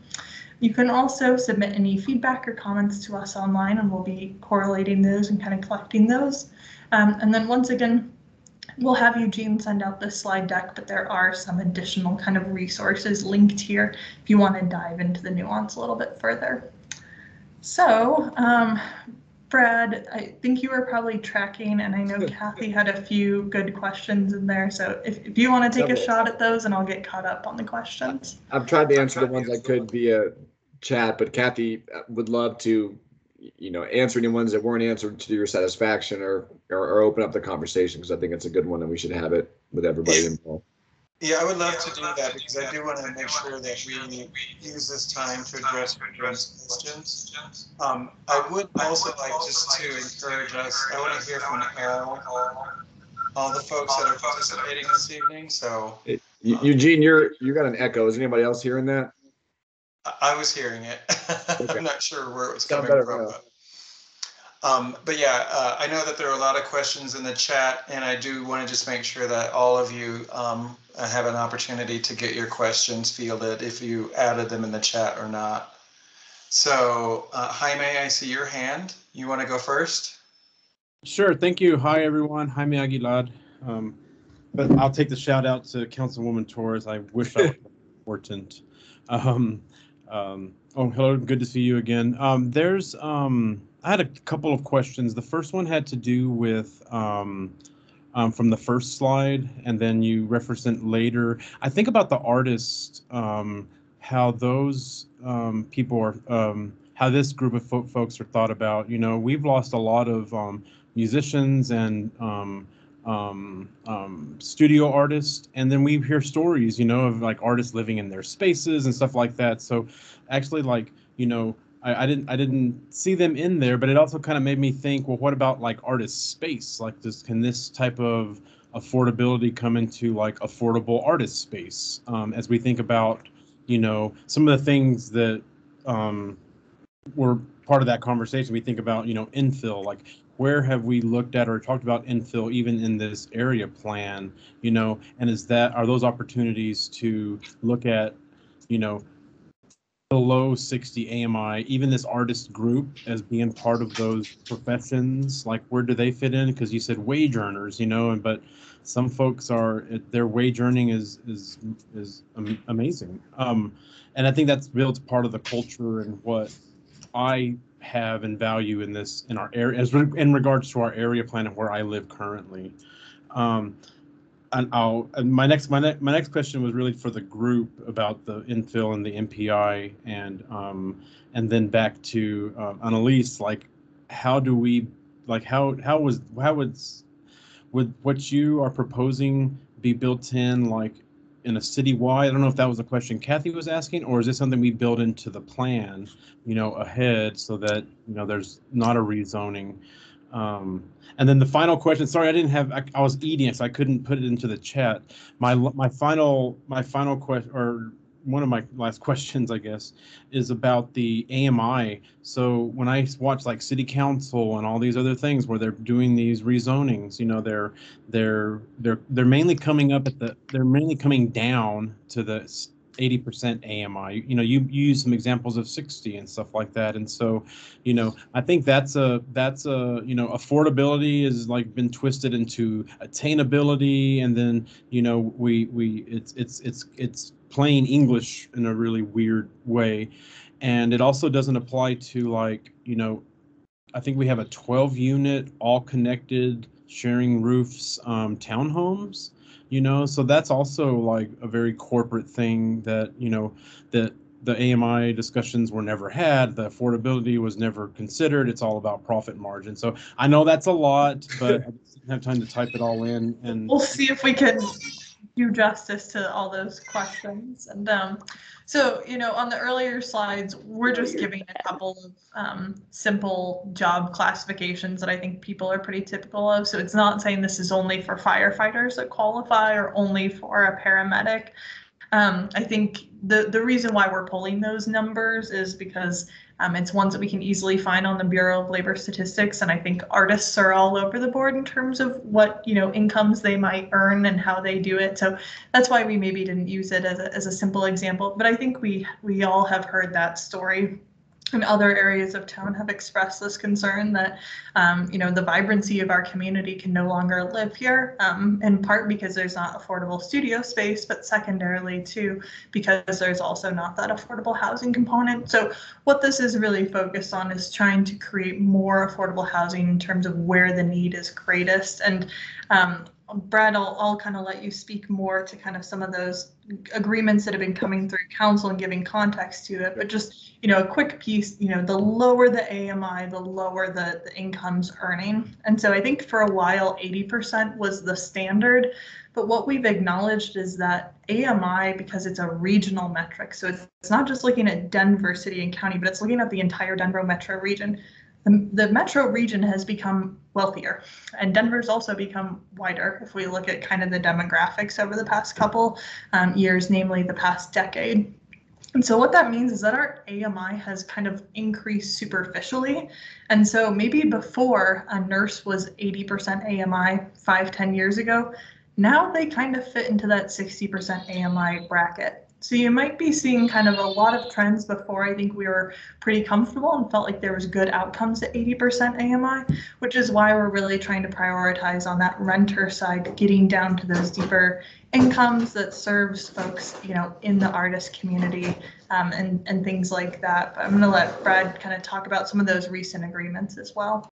You can also submit any feedback or comments to us online, and we'll be correlating those and kind of collecting those. And then once again, we'll have Eugene send out this slide deck, but there are some additional kind of resources linked here if you want to dive into the nuance a little bit further. So, Brad, I think you were probably tracking, and I know Kathy had a few good questions in there. So if you want to take a shot at those, and I'll get caught up on the questions. I've tried to answer the ones I could via chat, but Kathy would love to, answer any ones that weren't answered to your satisfaction or open up the conversation, because I think it's a good one and we should have it with everybody involved. Yeah, I would love to do that because I do want to make sure that we use this time to address questions. I would also like just to encourage us, I want to hear from all the folks that are participating this evening. So Eugene, you got an echo. Is anybody else hearing that? I was hearing it. Okay. I'm not sure where it was coming from. But yeah, I know that there are a lot of questions in the chat, and I do want to just make sure that all of you have an opportunity to get your questions fielded if you added them in the chat or not. So Jaime, I see your hand. You want to go first? Sure. Thank you. Hi, everyone. Jaime Aguilar. But I'll take the shout out to Councilwoman Torres. I wish I was important. Oh, hello. Good to see you again. I had a couple of questions. The first one had to do with from the first slide, and then you referenced it later. I think about the artists, how those people are, how this group of folks are thought about. We've lost a lot of musicians and studio artists, and then we hear stories, of like artists living in their spaces and stuff like that. So actually, like, I didn't see them in there, but it also kind of made me think, well, what about like artist space? Like, can this type of affordability come into like affordable artist space? As we think about, some of the things that were part of that conversation, we think about, infill, like where have we looked at or talked about infill even in this area plan, and are those opportunities to look at, below 60 AMI, even this artist group as being part of those professions, like where do they fit in? Because you said wage earners, but some folks their wage earning is amazing. And I think that's built part of the culture and what I have and value in our area, in regards to our area plan and where I live currently. And my next question was really for the group about the infill and the MPI, and then back to Annalise, like how do we like how would what you are proposing be built in like in a citywide? I don't know if that was a question Kathy was asking, or is this something we build into the plan, ahead so that, there's not a rezoning? And then the final question, sorry, I was eating, so I couldn't put it into the chat. My final question, or one of my last questions, I guess, is about the AMI. So when I watch like city council and all these other things where they're doing these rezonings, they're mainly coming down to the 80% AMI. You use some examples of 60 and stuff like that. And so, I think that's affordability is like been twisted into attainability, and then, it's plain English in a really weird way. And it also doesn't apply to like, I think we have a 12 unit, all connected, sharing roofs, townhomes, so that's also like a very corporate thing that, that the AMI discussions were never had. The affordability was never considered. It's all about profit margin. So I know that's a lot, but I just didn't have time to type it all in. And we'll see if we can do justice to all those questions. And so, on the earlier slides, we're just giving a couple of simple job classifications that I think people are pretty typical of. So it's not saying this is only for firefighters that qualify or only for a paramedic. I think the reason why we're pulling those numbers is because it's ones that we can easily find on the Bureau of Labor Statistics. And I think artists are all over the board in terms of what, incomes they might earn and how they do it. So that's why we maybe didn't use it as a simple example. But I think we all have heard that story. And other areas of town have expressed this concern that, the vibrancy of our community can no longer live here, in part because there's not affordable studio space, but secondarily too, because there's also not that affordable housing component. So what this is really focused on is trying to create more affordable housing in terms of where the need is greatest. And Brad, I'll kind of let you speak more to kind of some of those agreements that have been coming through council and giving context to it. But just, a quick piece, the lower the AMI, the lower the income's earning. And so I think for a while, 80% was the standard. But what we've acknowledged is that AMI, because it's a regional metric, so it's not just looking at Denver city and county, but it's looking at the entire Denver metro region. The metro region has become wealthier, and Denver's also become wider if we look at kind of the demographics over the past couple years, namely the past decade. And so what that means is that our AMI has kind of increased superficially. And so maybe before a nurse was 80% AMI 5-10 years ago, now they kind of fit into that 60% AMI bracket. So you might be seeing kind of a lot of trends before. I think we were pretty comfortable and felt like there was good outcomes at 80% AMI, which is why we're really trying to prioritize on that renter side, getting down to those deeper incomes that serves folks, in the artist community, and things like that. But I'm going to let Brad kind of talk about some of those recent agreements as well.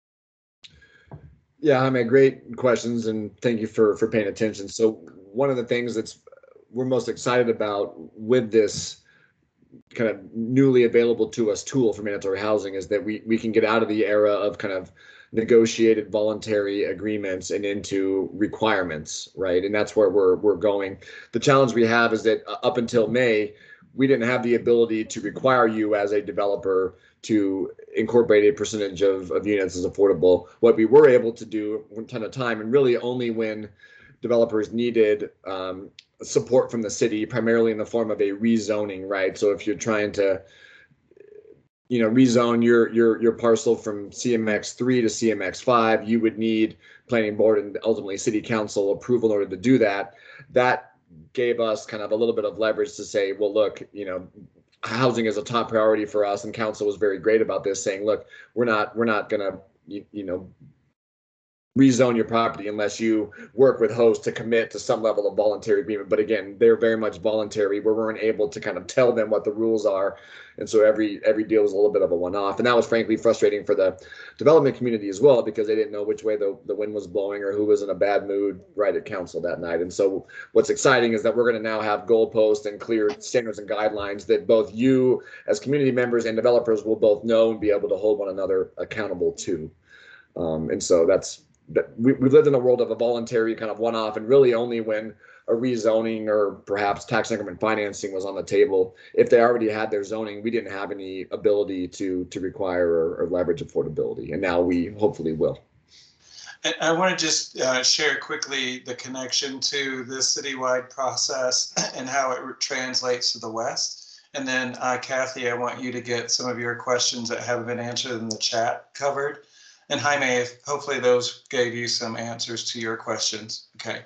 Yeah, I mean, great questions, and thank you for paying attention. So one of the things we're most excited about with this kind of newly available to us tool for mandatory housing is that we can get out of the era of kind of negotiated voluntary agreements and into requirements, right? And that's where we're going. The challenge we have is that up until May, we didn't have the ability to require you as a developer to incorporate a percentage of units as affordable. What we were able to do from time to time, and really only when developers needed support from the city, primarily in the form of a rezoning, right? So if you're trying to, rezone your parcel from CMX 3 to CMX 5, you would need planning board and ultimately city council approval in order to do that. That gave us kind of a little bit of leverage to say, well, look, housing is a top priority for us, and council was very great about this, saying, look, we're not gonna, rezone your property unless you work with hosts to commit to some level of voluntary agreement. But again, they're very much voluntary. We weren't able to kind of tell them what the rules are. And so every deal was a little bit of a one-off. And that was frankly frustrating for the development community as well, because they didn't know which way the wind was blowing or who was in a bad mood right at council that night. And so what's exciting is that we're going to now have goalposts and clear standards and guidelines that both you as community members and developers will both know and be able to hold one another accountable to. And so we've lived in a world of a voluntary kind of one-off, and really only when a rezoning or perhaps tax increment financing was on the table. If they already had their zoning, we didn't have any ability to require or leverage affordability, and now we hopefully will. And I want to just share quickly the connection to the citywide process and how it translates to the West. And then Kathy, I want you to get some of your questions that haven't been answered in the chat covered. And Jaime, hopefully those gave you some answers to your questions. Okay,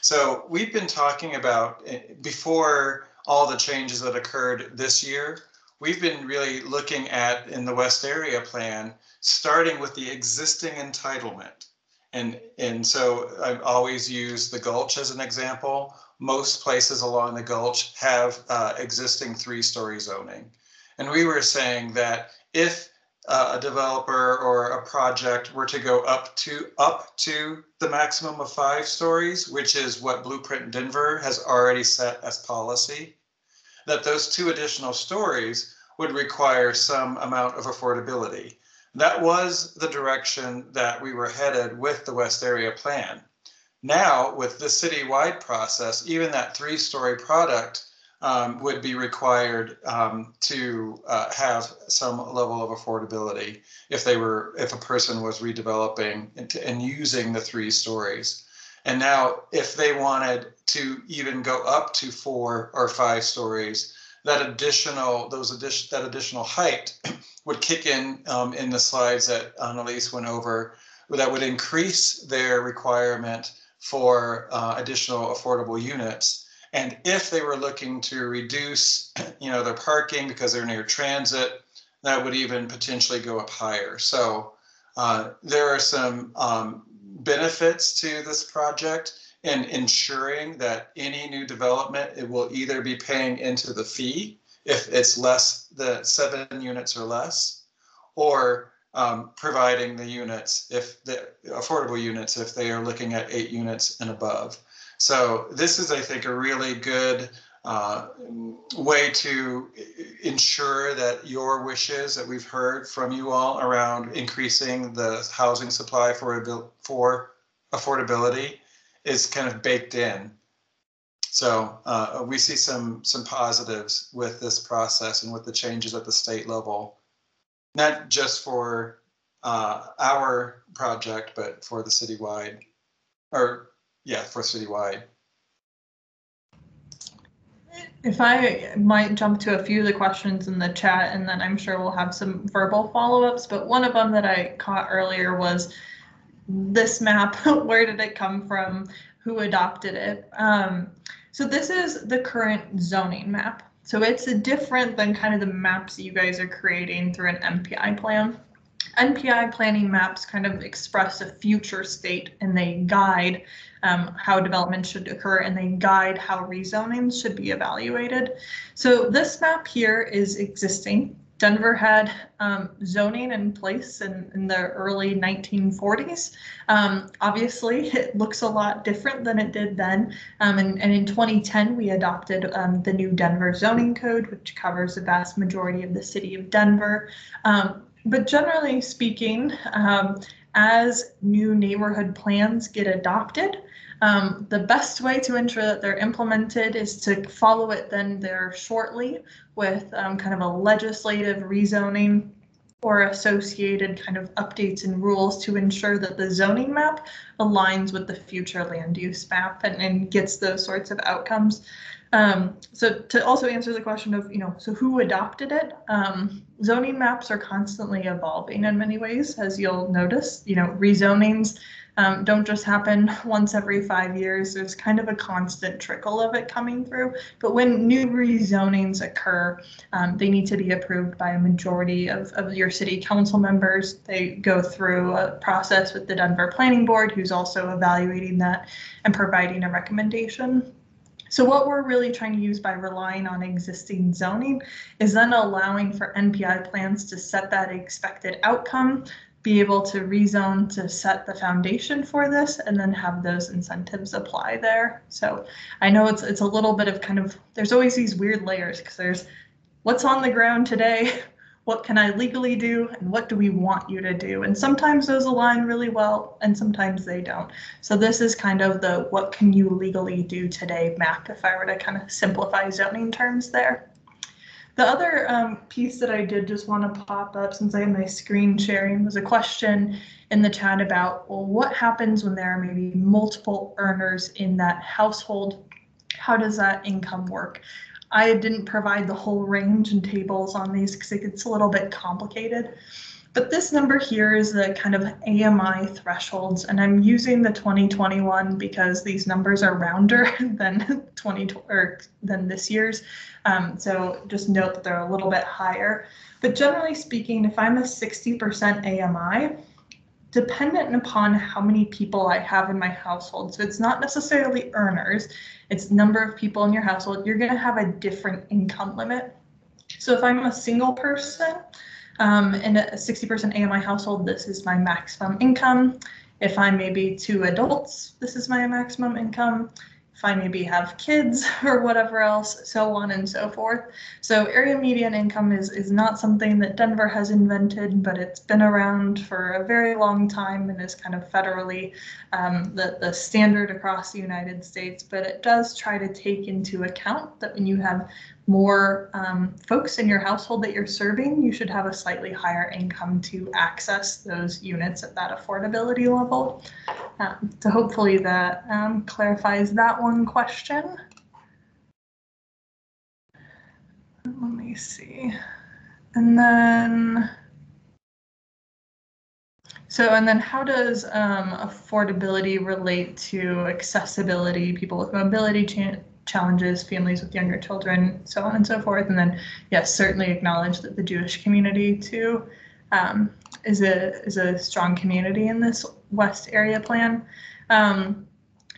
so we've been talking about, before all the changes that occurred this year, we've been really looking at, in the West Area Plan, starting with the existing entitlement. And so I've always used the Gulch as an example. Most places along the Gulch have existing 3-story zoning. And we were saying that if a developer or a project were to go up to the maximum of 5 stories, which is what Blueprint Denver has already set as policy, that those 2 additional stories would require some amount of affordability. That was the direction that we were headed with the West Area Plan. Now, with the citywide process, even that 3-story product would be required to have some level of affordability if a person was redeveloping and using the 3 stories. And now, if they wanted to even go up to 4 or 5 stories, that additional height would kick in the slides that Annalise went over, that would increase their requirement for additional affordable units. And if they were looking to reduce, their parking because they're near transit, that would even potentially go up higher. So there are some benefits to this project in ensuring that any new development, it will either be paying into the fee if it's less than 7 units or less, or providing the units, if the affordable units, if they are looking at 8 units and above. So this is, I think, a really good way to ensure that your wishes that we've heard from you all around increasing the housing supply for affordability is kind of baked in. So we see some positives with this process and with the changes at the state level, not just for our project, but for the citywide, for citywide. If I might jump to a few of the questions in the chat, and then I'm sure we'll have some verbal follow-ups, but one of them that I caught earlier was this map. Where did it come from? Who adopted it? So this is the current zoning map. So it's different than kind of the maps that you guys are creating through an NPI plan. NPI planning maps kind of express a future state, and they guide how development should occur, and they guide how rezonings should be evaluated. So this map here is existing. Denver had zoning in place in the early 1940s. Obviously, it looks a lot different than it did then. And in 2010, we adopted the new Denver zoning code, which covers the vast majority of the city of Denver. But generally speaking, as new neighborhood plans get adopted, the best way to ensure that they're implemented is to follow it then there shortly with kind of a legislative rezoning or associated kind of updates and rules to ensure that the zoning map aligns with the future land use map and gets those sorts of outcomes. So to also answer the question of, so who adopted it? Zoning maps are constantly evolving in many ways, as you'll notice. Rezonings don't just happen once every 5 years. There's kind of a constant trickle of it coming through. But when new rezonings occur, they need to be approved by a majority of your city council members. They go through a process with the Denver Planning Board, who's also evaluating that and providing a recommendation. So what we're really trying to use by relying on existing zoning is then allowing for NPI plans to set that expected outcome, be able to rezone to set the foundation for this, and then have those incentives apply there. So I know it's a little bit of there's always these weird layers, because there's what's on the ground today, what can I legally do and what do we want you to do? And sometimes those align really well and sometimes they don't. So this is kind of the what can you legally do today map, if I were to kind of simplify zoning terms there. The other piece that I did just want to pop up since I have my screen sharing was a question in the chat about, well, what happens when there are maybe multiple earners in that household? How does that income work? I didn't provide the whole range and tables on these because it gets a little bit complicated. But this number here is the kind of AMI thresholds, and I'm using the 2021 because these numbers are rounder than than this year's. So just note that they're a little bit higher. But generally speaking, if I'm a 60% AMI, dependent upon how many people I have in my household, so it's not necessarily earners, it's number of people in your household, you're going to have a different income limit. So if I'm a single person in a 60% AMI household, this is my maximum income. If I'm maybe 2 adults, this is my maximum income. If I maybe have kids or whatever else, so on and so forth. So area median income is not something that Denver has invented, but it's been around for a very long time and is kind of federally the standard across the United States. But it does try to take into account that when you have more folks in your household that you're serving, you should have a slightly higher income to access those units at that affordability level. So hopefully that clarifies that one question. Let me see. And then, how does affordability relate to accessibility, people with mobility challenges, families with younger children, so on and so forth? And then, yes, certainly acknowledge that the Jewish community too is a strong community in this West area plan.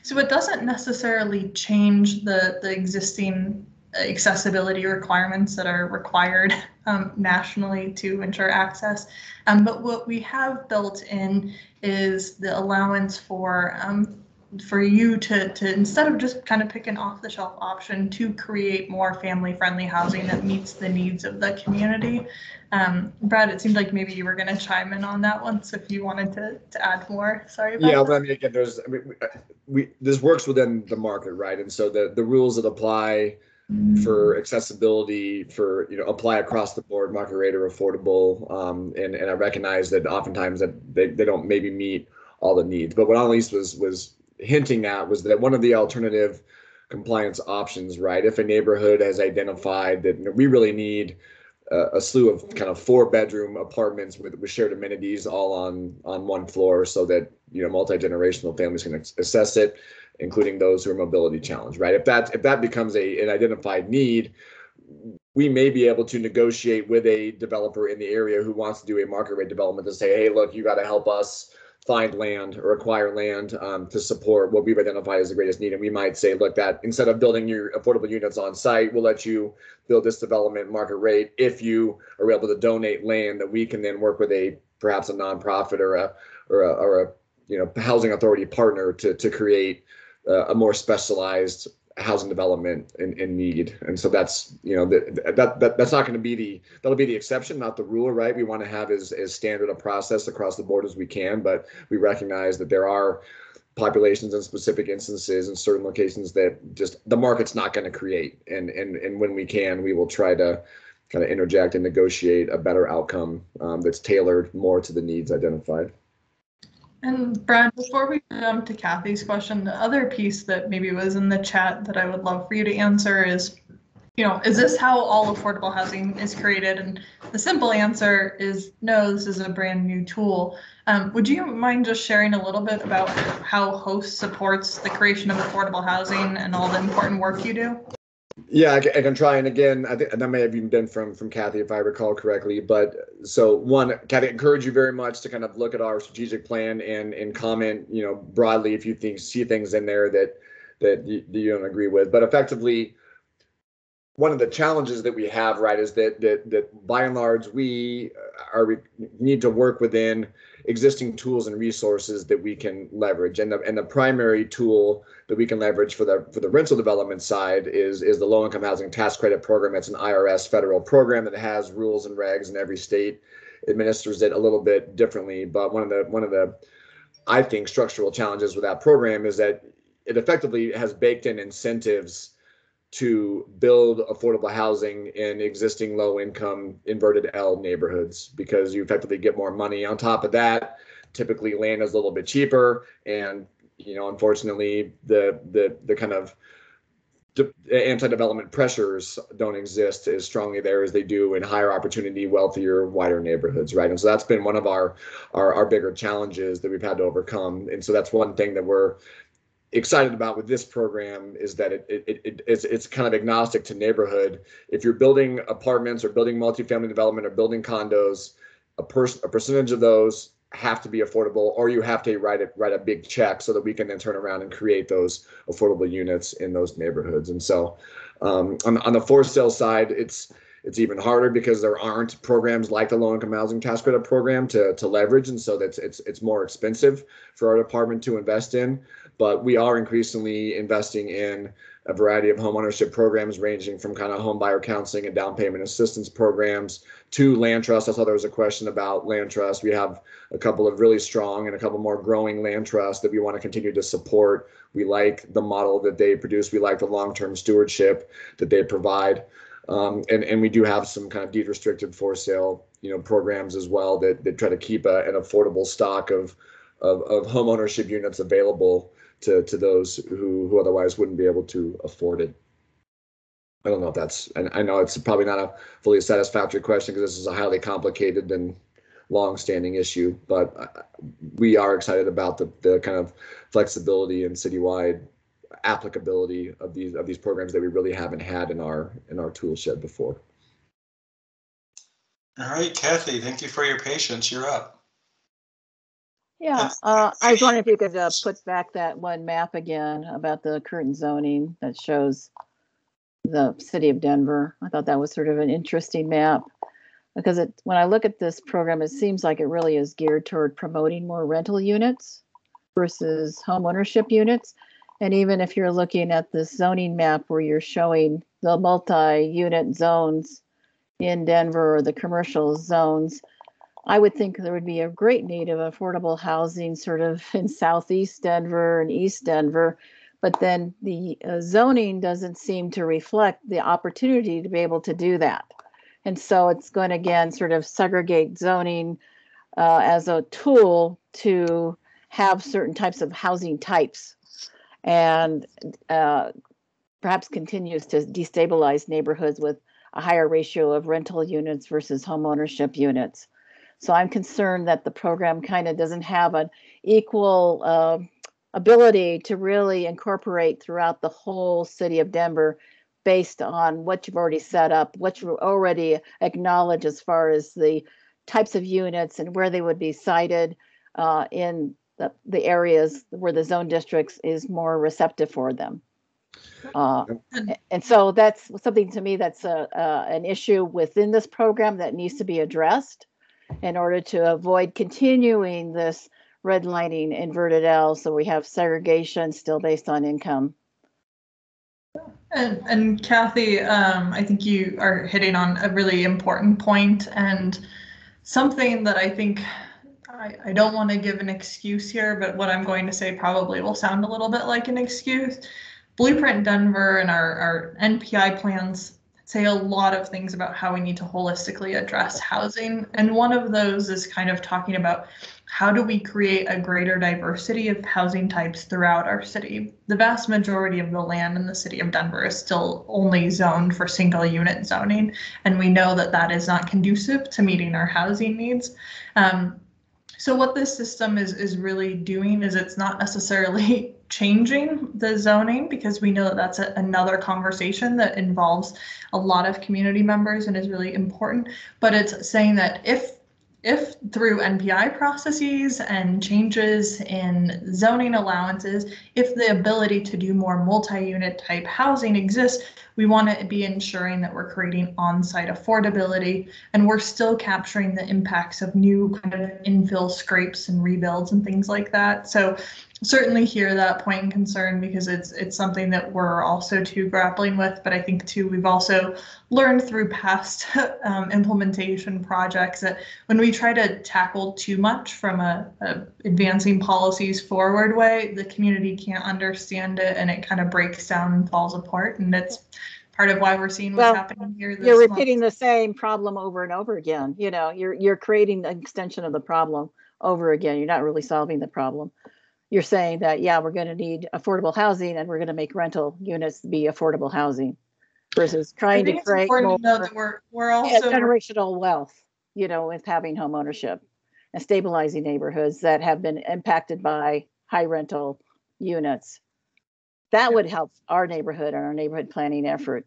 So it doesn't necessarily change the existing accessibility requirements that are required nationally to ensure access. But what we have built in is the allowance for you to instead of just kind of pick an off-the-shelf option, to create more family-friendly housing that meets the needs of the community. Brad, it seemed like maybe you were going to chime in on that one, so if you wanted to add more. Sorry about that. Yeah, I mean, again, this works within the market, right? And so the rules that apply for accessibility apply across the board, market rate or affordable. And I recognize that oftentimes that they don't maybe meet all the needs. But what Annalise was hinting at was that one of the alternative compliance options, right? If a neighborhood has identified that we really need a slew of kind of 4-bedroom apartments with shared amenities all on one floor, so that multi-generational families can access it, including those who are mobility challenged, right? If that becomes an identified need, we may be able to negotiate with a developer in the area who wants to do a market rate development to say, hey, look, you got to help us find land or acquire land to support what we've identified as the greatest need. And we might say, look, that instead of building your affordable units on site, we'll let you build this development market rate if you are able to donate land that we can then work with perhaps a nonprofit or a housing authority partner to create a more specialized housing development in need. And so that's that's not going to be that'll be the exception, not the rule, right? We want to have as standard a process across the board as we can, but we recognize that there are populations in specific instances in certain locations that just the market's not going to create. And when we can, we will try to kind of interject and negotiate a better outcome that's tailored more to the needs identified. And Brad, before we jump to Kathy's question, the other piece that maybe was in the chat that I would love for you to answer is, is this how all affordable housing is created? And the simple answer is no, this is a brand new tool. Would you mind just sharing a little bit about how HOST supports the creation of affordable housing and all the important work you do? Yeah, I can try. And again, I think that may have even been from Kathy, if I recall correctly. But so one, Kathy, I encourage you very much to kind of look at our strategic plan and comment, broadly if you see things in there that you don't agree with. But effectively, one of the challenges that we have, right, is that by and large we need to work within existing tools and resources that we can leverage. And the primary tool that we can leverage for the rental development side is the Low Income Housing Tax Credit Program. It's an IRS federal program that has rules and regs, and every state administers it a little bit differently. But one of the I think structural challenges with that program is that it effectively has baked in incentives to build affordable housing in existing low income inverted L neighborhoods, because you effectively get more money. On top of that, typically land is a little bit cheaper, and unfortunately the kind of anti-development pressures don't exist as strongly there as they do in higher opportunity, wealthier, wider neighborhoods, right? And so that's been one of our bigger challenges that we've had to overcome. And so that's one thing that we're excited about with this program, is that it's kind of agnostic to neighborhood. If you're building apartments or building multifamily development or building condos, a percentage of those have to be affordable, or you have to write a big check so that we can then turn around and create those affordable units in those neighborhoods. And so on the for sale side, it's even harder because there aren't programs like the Low Income Housing Tax Credit Program to leverage, and so it's more expensive for our department to invest in. But we are increasingly investing in a variety of homeownership programs, ranging from kind of home buyer counseling and down payment assistance programs to land trust. I saw there was a question about land trust. We have a couple of really strong and a couple more growing land trusts that we want to continue to support. We like the model that they produce. We like the long-term stewardship that they provide. And we do have some kind of deed restricted for sale, programs as well that try to keep an affordable stock of home ownership units available to those who otherwise wouldn't be able to afford it. I don't know if that's, and I know it's probably not a fully satisfactory question because this is a highly complicated and long-standing issue, but we are excited about the kind of flexibility and citywide applicability of these programs that we really haven't had in our tool shed before. All right, Kathy, thank you for your patience. You're up. Yeah, I was wondering if you could put back that one map again about the current zoning that shows the city of Denver. I thought that was sort of an interesting map, because when I look at this program, it seems like it really is geared toward promoting more rental units versus home ownership units. And even if you're looking at this zoning map where you're showing the multi-unit zones in Denver, or the commercial zones, I would think there would be a great need of affordable housing sort of in Southeast Denver and East Denver, but then the zoning doesn't seem to reflect the opportunity to be able to do that. And so it's going to, again, sort of segregate zoning as a tool to have certain types of housing types, and perhaps continues to destabilize neighborhoods with a higher ratio of rental units versus home ownership units. So I'm concerned that the program kind of doesn't have an equal ability to really incorporate throughout the whole city of Denver, based on what you've already set up, what you already acknowledge as far as the types of units and where they would be sited in the areas where the zone districts is more receptive for them. And so that's something to me that's an issue within this program that needs to be addressed in order to avoid continuing this redlining inverted L, so we have segregation still based on income. And Kathy, I think you are hitting on a really important point, and something that I think I don't want to give an excuse here, but what I'm going to say probably will sound a little bit like an excuse. Blueprint Denver and our NPI plans say a lot of things about how we need to holistically address housing. And one of those is kind of talking about how do we create a greater diversity of housing types throughout our city. The vast majority of the land in the city of Denver is still only zoned for single unit zoning. And we know that that is not conducive to meeting our housing needs. So what this system is really doing is it's not necessarily changing the zoning, because we know that that's another conversation that involves a lot of community members and is really important. But it's saying that if if through NPI processes and changes in zoning allowances, if the ability to do more multi-unit type housing exists, we want to be ensuring that we're creating on-site affordability, and we're still capturing the impacts of new kind of infill scrapes and rebuilds and things like that. So certainly hear that point and concern, because it's something that we're also too grappling with. But I think too, we've also learned through past implementation projects that when we try to tackle too much from a advancing policies forward way, the community can't understand it, and it kind of breaks down and falls apart. And that's part of why we're seeing what's happening here this You're month. repeating the same problem over and over again. You know, you're creating an extension of the problem over again. You're not really solving the problem. You're saying that, yeah, we're going to need affordable housing, and we're going to make rental units be affordable housing, versus trying to create more we're also generational wealth, you know, with having home ownership and stabilizing neighborhoods that have been impacted by high rental units. That would help our neighborhood and our neighborhood planning effort.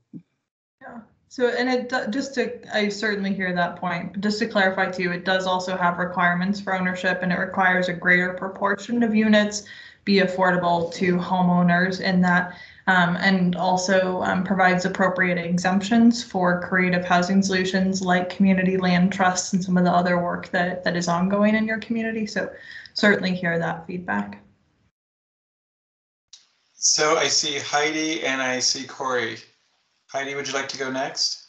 Yeah. So, and I certainly hear that point, but just to clarify too, it does also have requirements for ownership, and it requires a greater proportion of units be affordable to homeowners in that, and also provides appropriate exemptions for creative housing solutions like community land trusts and some of the other work that is ongoing in your community. So certainly hear that feedback. So I see Heidi and I see Corey. Heidi, would you like to go next?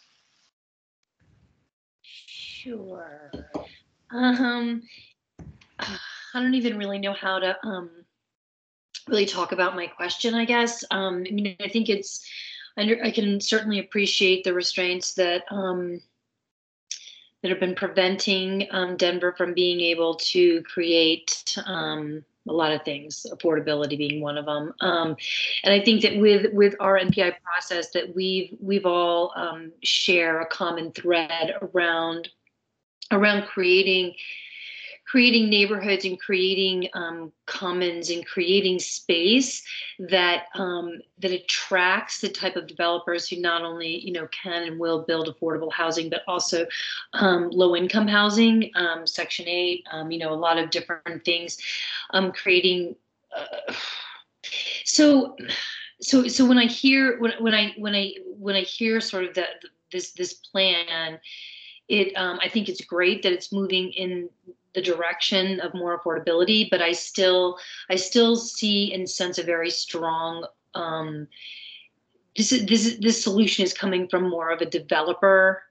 Sure. I don't even really know how to really talk about my question, I guess. I mean, I think I can certainly appreciate the restraints that that have been preventing Denver from being able to create a lot of things, affordability being one of them. And I think that with our NPI process, that we've all share a common thread around creating neighborhoods and creating commons and creating space that that attracts the type of developers who not only can and will build affordable housing, but also low income housing, Section 8, a lot of different things, creating. So when I hear when I hear sort of this plan, I think it's great that it's moving in the direction of more affordability, but I still see and sense a very strong this solution is coming from more of a developer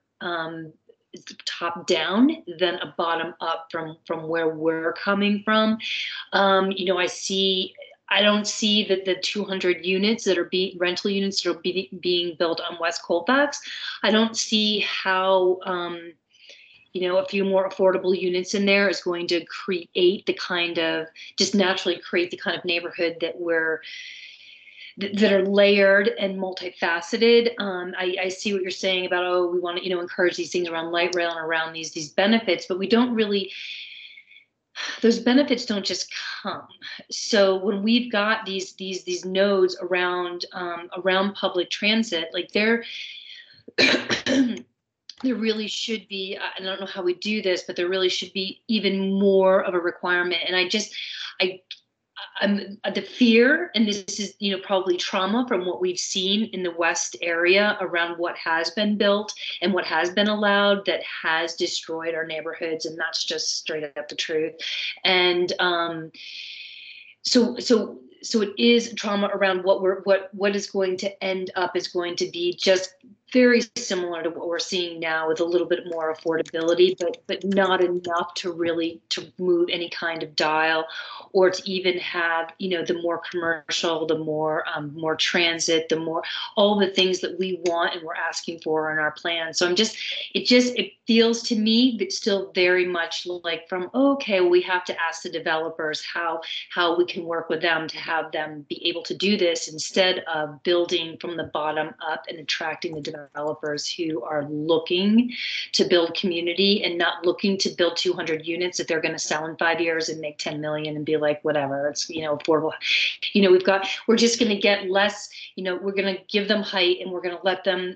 top down than a bottom up from where we're coming from. I don't see that the 200 units that are rental units that are being built on West Colfax. I don't see how a few more affordable units in there is going to create the kind of naturally create the kind of neighborhood that are layered and multifaceted. I see what you're saying about, we want to encourage these things around light rail and around these benefits, but we don't really. Those benefits don't just come. So when we've got these nodes around public transit, like there really should be, I don't know how we do this, but there really should be even more of a requirement. And I'm the fear, and this is probably trauma from what we've seen in the West area around what has been built and what has been allowed that has destroyed our neighborhoods, and that's just straight up the truth. And so it is trauma around what is going to end up is going to be just very similar to what we're seeing now, with a little bit more affordability, but not enough to move any kind of dial, or to even have the more commercial, the more transit, the more all the things that we want and we're asking for in our plan. So it feels to me that still very much like we have to ask the developers how we can work with them to have them be able to do this, instead of building from the bottom up and attracting the developers who are looking to build community and not looking to build 200 units that they're going to sell in 5 years and make 10 million and be like, whatever, it's affordable. We're just going to get less, we're going to give them height, and we're going to let them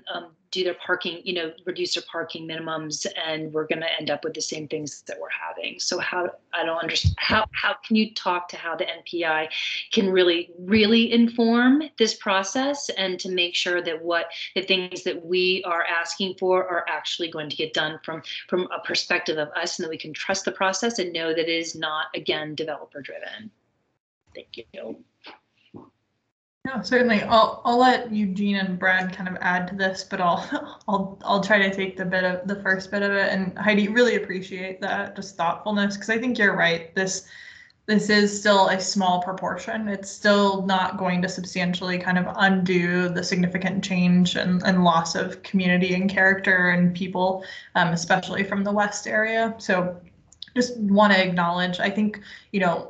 do their parking, reduce their parking minimums, and we're going to end up with the same things that we're having. So I don't understand, how can you talk to how the NPI can really, really inform this process and to make sure that what the things that we are asking for are actually going to get done from a perspective of us, and that we can trust the process and know that it is not, again, developer driven. Thank you. No, certainly. I'll let Eugene and Brad kind of add to this, but I'll try to take the first bit of it. And Heidi, really appreciate that just thoughtfulness, because I think you're right. This is still a small proportion. It's still not going to substantially kind of undo the significant change and loss of community and character and people, especially from the West area. So just want to acknowledge, I think,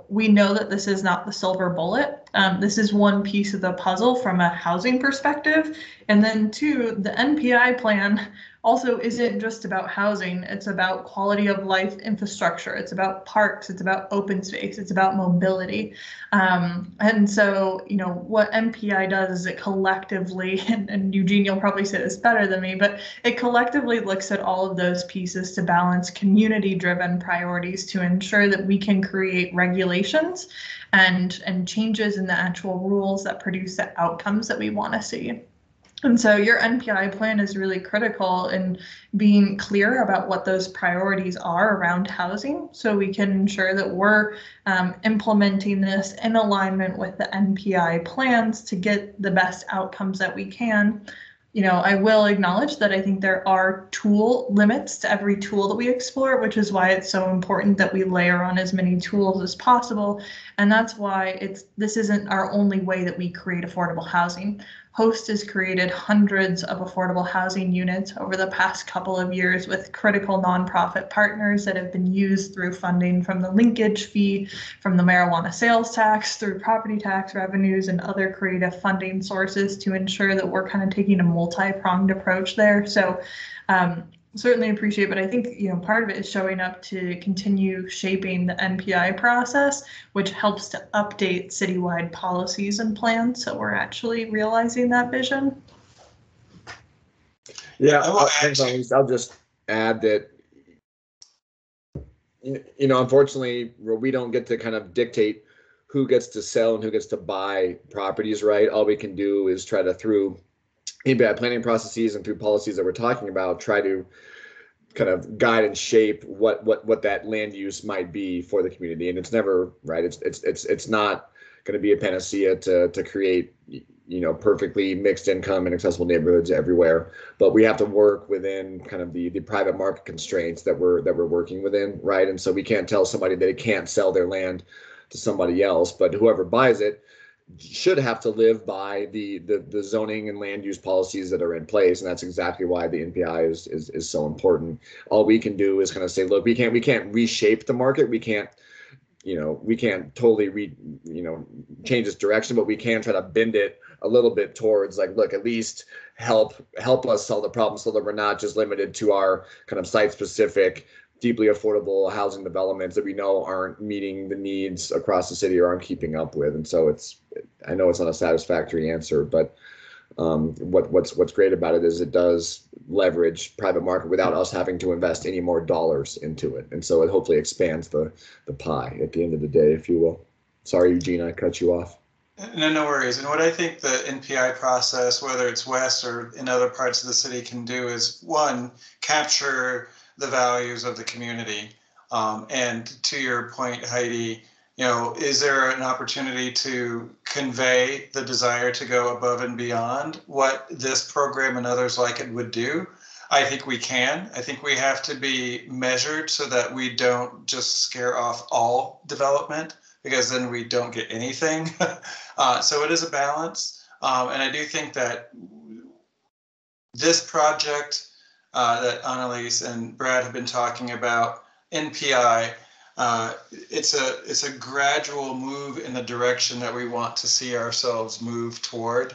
we know that this is not the silver bullet. This is one piece of the puzzle from a housing perspective. And then two, the NPI plan also isn't just about housing. It's about quality of life infrastructure. It's about parks. It's about open space. It's about mobility. And so, what NPI does is it collectively, and Eugene, you'll probably say this better than me, but it collectively looks at all of those pieces to balance community-driven priorities to ensure that we can create regulations and changes in the actual rules that produce the outcomes that we want to see. And so your NPI plan is really critical in being clear about what those priorities are around housing, so we can ensure that we're implementing this in alignment with the NPI plans to get the best outcomes that we can. I will acknowledge that I think there are tool limits to every tool that we explore, which is why it's so important that we layer on as many tools as possible. And that's why this isn't our only way that we create affordable housing. Host has created hundreds of affordable housing units over the past couple of years with critical nonprofit partners that have been used through funding from the linkage fee, from the marijuana sales tax, through property tax revenues and other creative funding sources to ensure that we're kind of taking a multi-pronged approach there. So certainly appreciate, but I think part of it is showing up to continue shaping the NPI process, which helps to update citywide policies and plans, so we're actually realizing that vision. Yeah, I'll just add that unfortunately we don't get to kind of dictate who gets to sell and who gets to buy properties, right? All we can do is try to, through NPI planning processes and through policies that we're talking about, try to kind of guide and shape what that land use might be for the community. And it's never right. It's not going to be a panacea to create perfectly mixed income and accessible neighborhoods everywhere. But we have to work within kind of the private market constraints that we're working within, right? And so we can't tell somebody that they can't sell their land to somebody else, but whoever buys it should have to live by the zoning and land use policies that are in place, and that's exactly why the NPI is so important. All we can do is kind of say, look, we can't reshape the market, we can't totally change its direction, but we can try to bend it a little bit towards, like, look, at least help us solve the problem so that we're not just limited to our kind of site specific deeply affordable housing developments that we know aren't meeting the needs across the city or aren't keeping up with. And so I know it's not a satisfactory answer, but what's great about it is it does leverage private market without us having to invest any more dollars into it. And so it hopefully expands the pie at the end of the day, if you will. Sorry, Eugene, I cut you off. No worries. And what I think the NPI process, whether it's West or in other parts of the city, can do is, one, capture the values of the community. And to your point, Heidi, is there an opportunity to convey the desire to go above and beyond what this program and others like it would do? I think we can. I think we have to be measured so that we don't just scare off all development, because then we don't get anything. So it is a balance. And I do think that this project that Annalise and Brad have been talking about, NPI, it's a gradual move in the direction that we want to see ourselves move toward.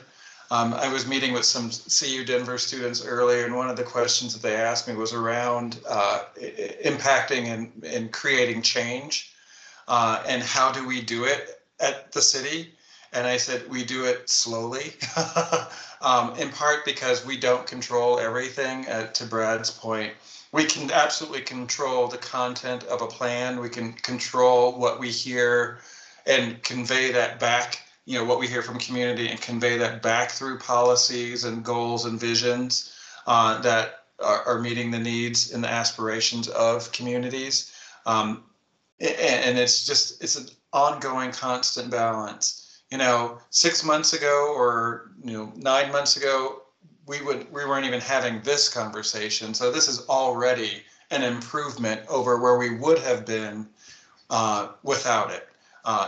I was meeting with some CU Denver students earlier, and one of the questions that they asked me was around impacting and creating change, and how do we do it at the city? And I said, we do it slowly, in part because we don't control everything. To Brad's point, we can absolutely control the content of a plan. We can control what we hear and convey that back, what we hear from community, and convey that back through policies and goals and visions that are meeting the needs and the aspirations of communities. And it's an ongoing, constant balance. 6 months ago or 9 months ago, we weren't even having this conversation. So this is already an improvement over where we would have been without it.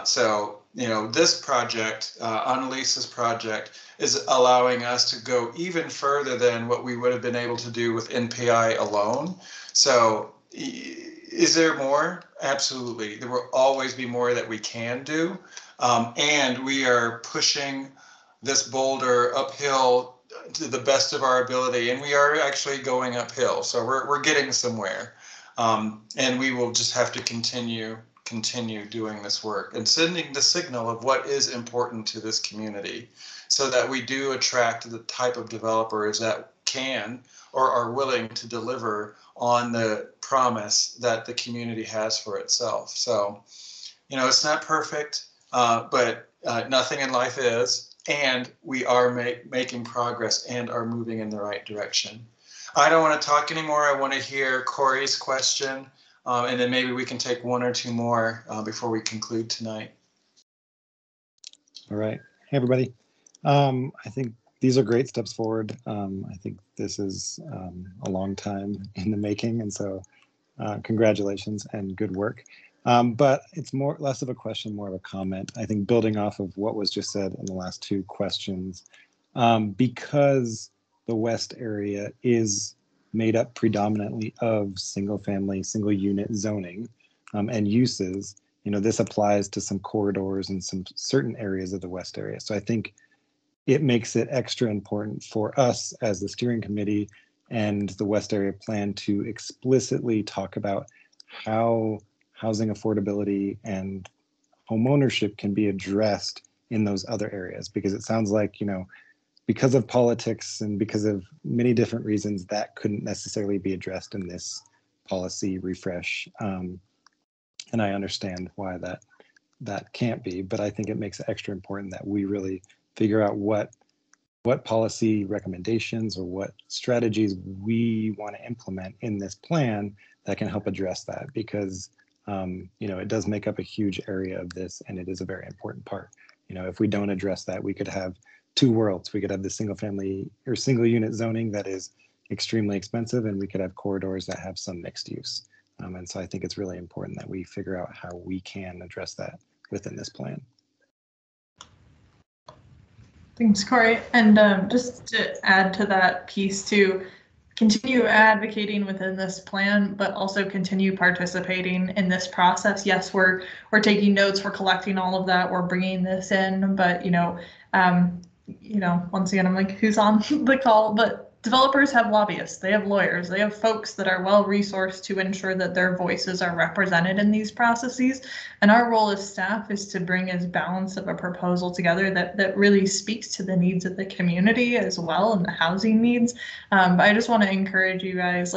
So this project, Annalise's project, is allowing us to go even further than what we would have been able to do with NPI alone. So is there more? Absolutely. There will always be more that we can do. And we are pushing this boulder uphill to the best of our ability. And we are actually going uphill. So we're getting somewhere. And we will just have to continue doing this work and sending the signal of what is important to this community so that we do attract the type of developers that can or are willing to deliver on the promise that the community has for itself. So, it's not perfect, but nothing in life is, and we are making progress and are moving in the right direction. I don't want to talk anymore. I want to hear Corey's question, and then maybe we can take one or two more before we conclude tonight. All right. Hey, everybody. I think these are great steps forward. I think this is a long time in the making, and so congratulations and good work. But it's less of a question, more of a comment. I think building off of what was just said in the last two questions, because the West area is made up predominantly of single-family, single-unit zoning and uses, this applies to some corridors and some certain areas of the West area. So I think it makes it extra important for us as the steering committee and the West Area Plan to explicitly talk about how housing affordability and homeownership can be addressed in those other areas, because it sounds like, because of politics and because of many different reasons, that couldn't necessarily be addressed in this policy refresh. And I understand why that can't be, but I think it makes it extra important that we really figure out what policy recommendations or what strategies we want to implement in this plan that can help address that, because it does make up a huge area of this, and it is a very important part. If we don't address that, we could have two worlds. We could have the single family or single unit zoning that is extremely expensive, and we could have corridors that have some mixed use. And so I think it's really important that we figure out how we can address that within this plan. Thanks, Corey. And just to add to that piece too, continue advocating within this plan, but also continue participating in this process. Yes, we're taking notes, we're collecting all of that, we're bringing this in, but once again, I'm like, who's on the call? But developers have lobbyists, they have lawyers, they have folks that are well resourced to ensure that their voices are represented in these processes. And our role as staff is to bring as balance of a proposal together that really speaks to the needs of the community as well, and the housing needs. But I just want to encourage you guys,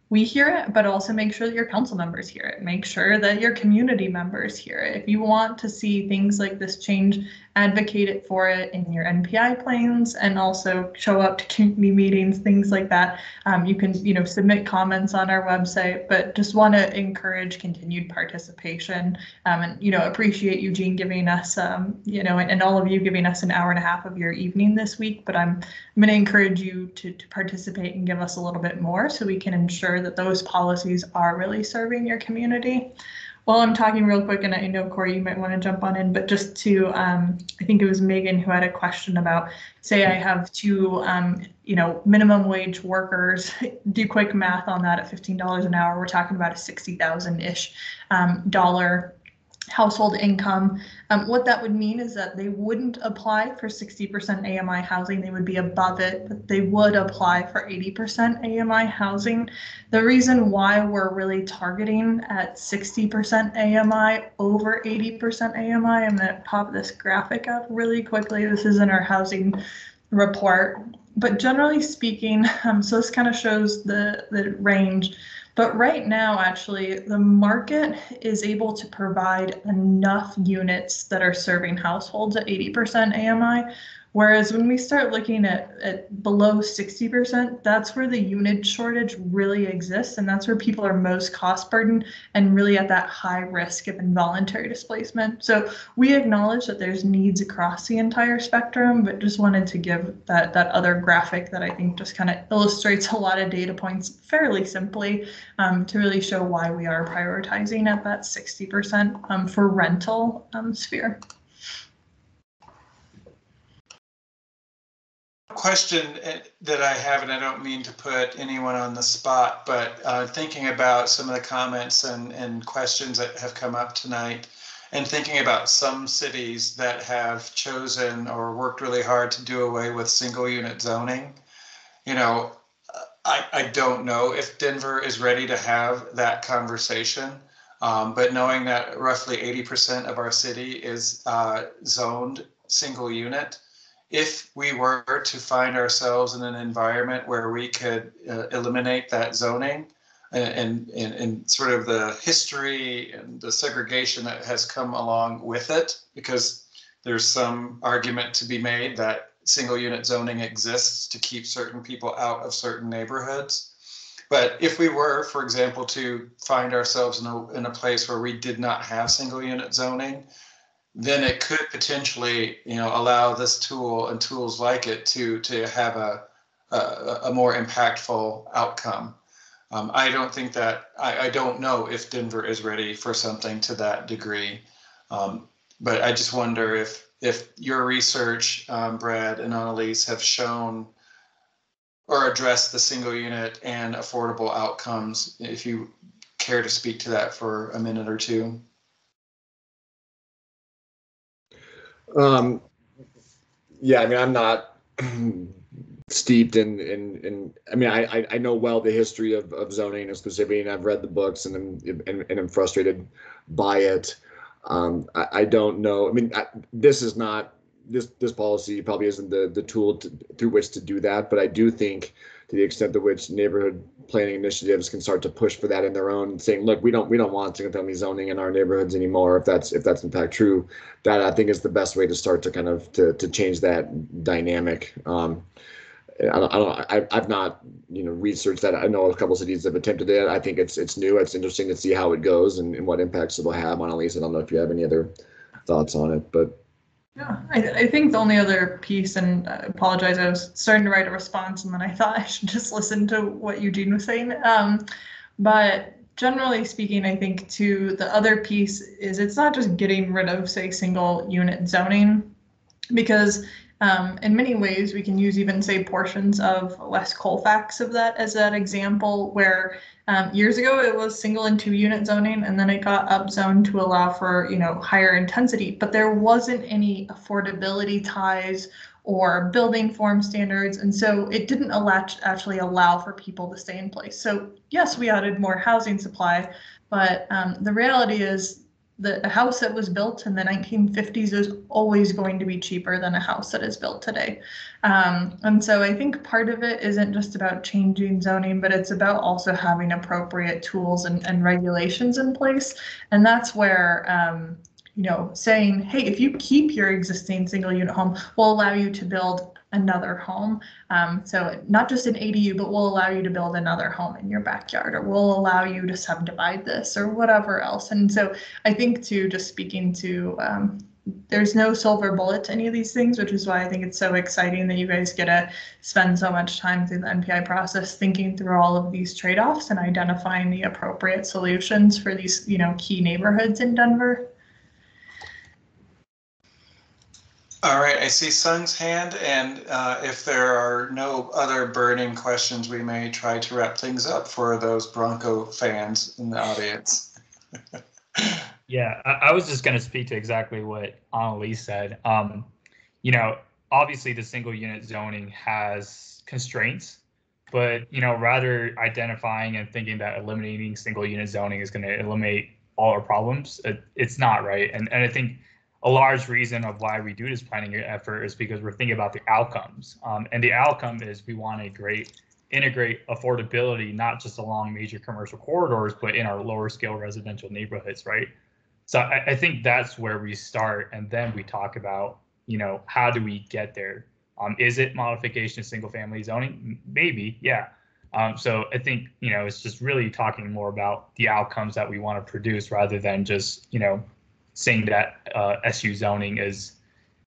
we hear it, but also make sure that your council members hear it. Make sure that your community members hear it. If you want to see things like this change, advocate it for it in your NPI plans, and also show up to community meetings, things like that. You can, submit comments on our website, but just want to encourage continued participation, and, appreciate Eugene giving us, and all of you giving us an hour and a half of your evening this week. But I'm going to encourage you to participate and give us a little bit more so we can ensure that those policies are really serving your community. While I'm talking real quick, and I know, Corey, you might want to jump on in, but just to, I think it was Megan who had a question about, say I have two, minimum wage workers, do quick math on that at $15 an hour, we're talking about a $60,000-ish dollar household income. What that would mean is that they wouldn't apply for 60% AMI housing. They would be above it, but they would apply for 80% AMI housing. The reason why we're really targeting at 60% AMI over 80% AMI, I'm going to pop this graphic up really quickly. This is in our housing report. But generally speaking, so this kind of shows the range. But right now, actually, the market is able to provide enough units that are serving households at 80% AMI. Whereas when we start looking at below 60%, that's where the unit shortage really exists. And that's where people are most cost burdened and really at that high risk of involuntary displacement. So we acknowledge that there's needs across the entire spectrum, but just wanted to give that other graphic that I think just kind of illustrates a lot of data points fairly simply to really show why we are prioritizing at that 60% for rental sphere. Question that I have, and I don't mean to put anyone on the spot, but thinking about some of the comments and questions that have come up tonight, and thinking about some cities that have chosen or worked really hard to do away with single unit zoning, you know, I don't know if Denver is ready to have that conversation, but knowing that roughly 80% of our city is zoned single unit, if we were to find ourselves in an environment where we could eliminate that zoning and sort of the history and the segregation that has come along with it, because there's some argument to be made that single unit zoning exists to keep certain people out of certain neighborhoods. But if we were, for example, to find ourselves in a place where we did not have single unit zoning, then it could potentially, you know, allow this tool and tools like it to have a more impactful outcome. I don't think that, I don't know if Denver is ready for something to that degree. But I just wonder if your research, Brad and Annalise, have shown or addressed the single unit and affordable outcomes, if you care to speak to that for a minute or two. Yeah, I mean, I'm not steeped in I mean, I know well the history of zoning specifically, and I've read the books and I'm frustrated by it. I don't know. I mean, this is not, this policy probably isn't the tool through which to do that, but I do think to the extent to which neighborhood planning initiatives can start to push for that in their own, saying, look, we don't want single family zoning in our neighborhoods anymore, if that's in fact true, that I think is the best way to start to kind of to change that dynamic. I've not, you know, researched that. I know a couple of cities have attempted it. I think it's new. It's interesting to see how it goes and what impacts it will have on Annalise. I don't know if you have any other thoughts on it, but. Yeah, I think the only other piece, and I apologize, I was starting to write a response and then I thought I should just listen to what Eugene was saying. But generally speaking, I think too, the other piece is it's not just getting rid of, say, single unit zoning, because in many ways we can use even, say, portions of West Colfax of that as that example, where years ago it was single and 2 unit zoning, and then it got upzoned to allow for, you know, higher intensity, but there wasn't any affordability ties or building form standards, and so it didn't actually allow for people to stay in place. So yes, we added more housing supply, but the reality is a house that was built in the 1950s is always going to be cheaper than a house that is built today. And so I think part of it isn't just about changing zoning, but it's about also having appropriate tools and regulations in place. And that's where, you know, saying, hey, if you keep your existing single unit home, we'll allow you to build another home. So not just an ADU, but we'll allow you to build another home in your backyard, or we'll allow you to subdivide this or whatever else. And so I think too, just speaking to, there's no silver bullet to any of these things, which is why I think it's so exciting that you guys get to spend so much time through the NPI process thinking through all of these trade-offs and identifying the appropriate solutions for these, you know, key neighborhoods in Denver. All right, I see Sung's hand, and if there are no other burning questions, we may try to wrap things up for those Bronco fans in the audience. Yeah, I was just going to speak to exactly what Annalise said. Obviously the single unit zoning has constraints, but, rather identifying and thinking that eliminating single unit zoning is going to eliminate all our problems, it's not, right? And I think a large reason of why we do this planning effort is because we're thinking about the outcomes. And the outcome is we want to integrate affordability, not just along major commercial corridors, but in our lower scale residential neighborhoods, right? So I think that's where we start, and then we talk about, how do we get there? Is it modification of single family zoning? Maybe, yeah. So I think, it's just really talking more about the outcomes that we want to produce rather than just, saying that SU zoning is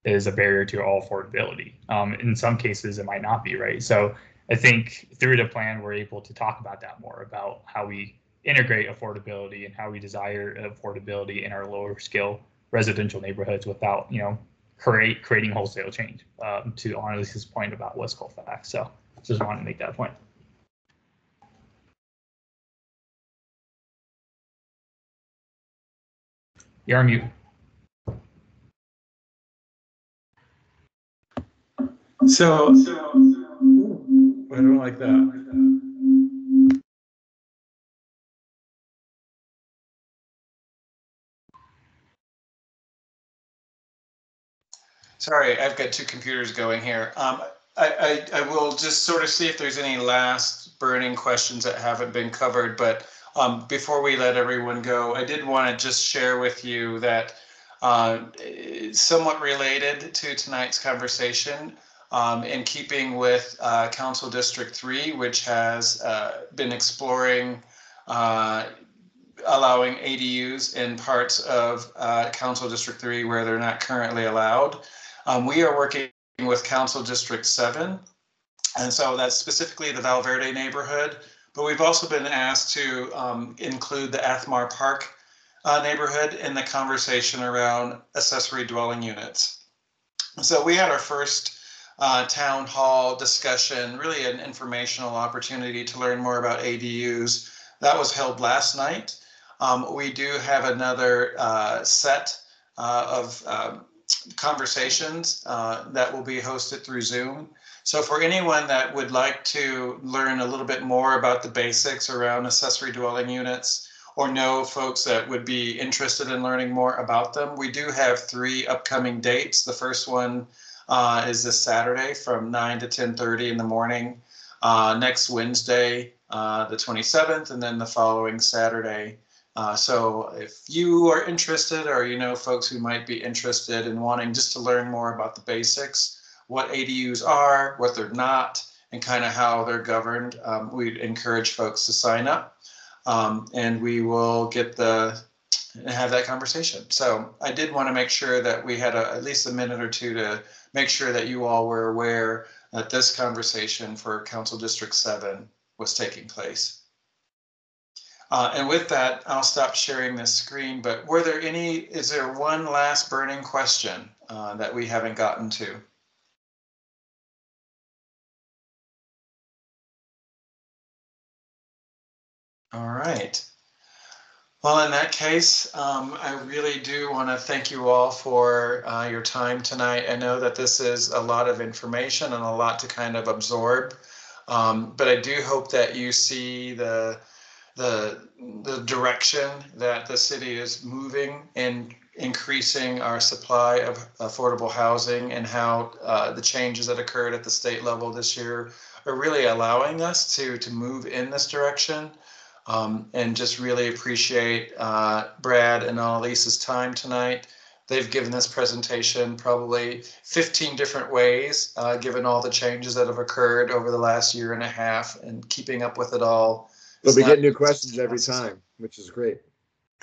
a barrier to all affordability. In some cases, it might not be, right? So I think through the plan, we're able to talk about that more, about how we integrate affordability and how we desire affordability in our lower scale residential neighborhoods without, creating wholesale change, to Annalise's point about West Colfax. So just wanted to make that point. You're on mute. So I don't like that. Sorry, I've got two computers going here. I will just sort of see if there's any last burning questions that haven't been covered, but before we let everyone go, I did want to just share with you that somewhat related to tonight's conversation, in keeping with Council District 3, which has been exploring allowing ADUs in parts of Council District 3 where they're not currently allowed. We are working with Council District 7, and so that's specifically the Valverde neighborhood, but we've also been asked to include the Athmar Park neighborhood in the conversation around accessory dwelling units. So we had our first town hall discussion, really an informational opportunity to learn more about ADUs. That was held last night. We do have another set of conversations that will be hosted through Zoom. So for anyone that would like to learn a little bit more about the basics around accessory dwelling units, or know folks that would be interested in learning more about them, we do have 3 upcoming dates. The first one is this Saturday from 9 to 10:30 in the morning. Next Wednesday, the 27th, and then the following Saturday. So if you are interested, or folks who might be interested in wanting just to learn more about the basics, what ADUs are, what they're not, and kind of how they're governed, we'd encourage folks to sign up, and we will have that conversation. So I did want to make sure that we had at least a minute or two to make sure that you all were aware that this conversation for Council District 7 was taking place. And with that, I'll stop sharing this screen, but is there one last burning question that we haven't gotten to? All right. Well, in that case, I really do want to thank you all for your time tonight. I know that this is a lot of information and a lot to kind of absorb, but I do hope that you see the direction that the city is moving in increasing our supply of affordable housing, and how the changes that occurred at the state level this year are really allowing us to move in this direction. And just really appreciate Brad and Annalise's time tonight. They've given this presentation probably 15 different ways, given all the changes that have occurred over the last year and a half, and keeping up with it all. But we get new questions every time, which is great.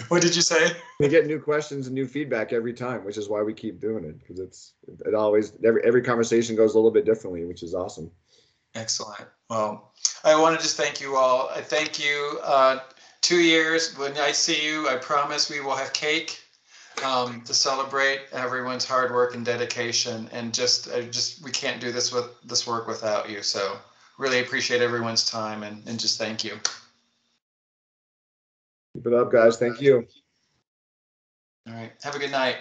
What did you say? We get new questions and new feedback every time, which is why we keep doing it, because it always, every conversation goes a little bit differently, which is awesome. Excellent. Well, I want to just thank you all. I thank you. 2 years. When I see you, I promise we will have cake to celebrate everyone's hard work and dedication. And we can't do this work without you. So really appreciate everyone's time, and just thank you. Keep it up, guys. Thank you. All right. Have a good night.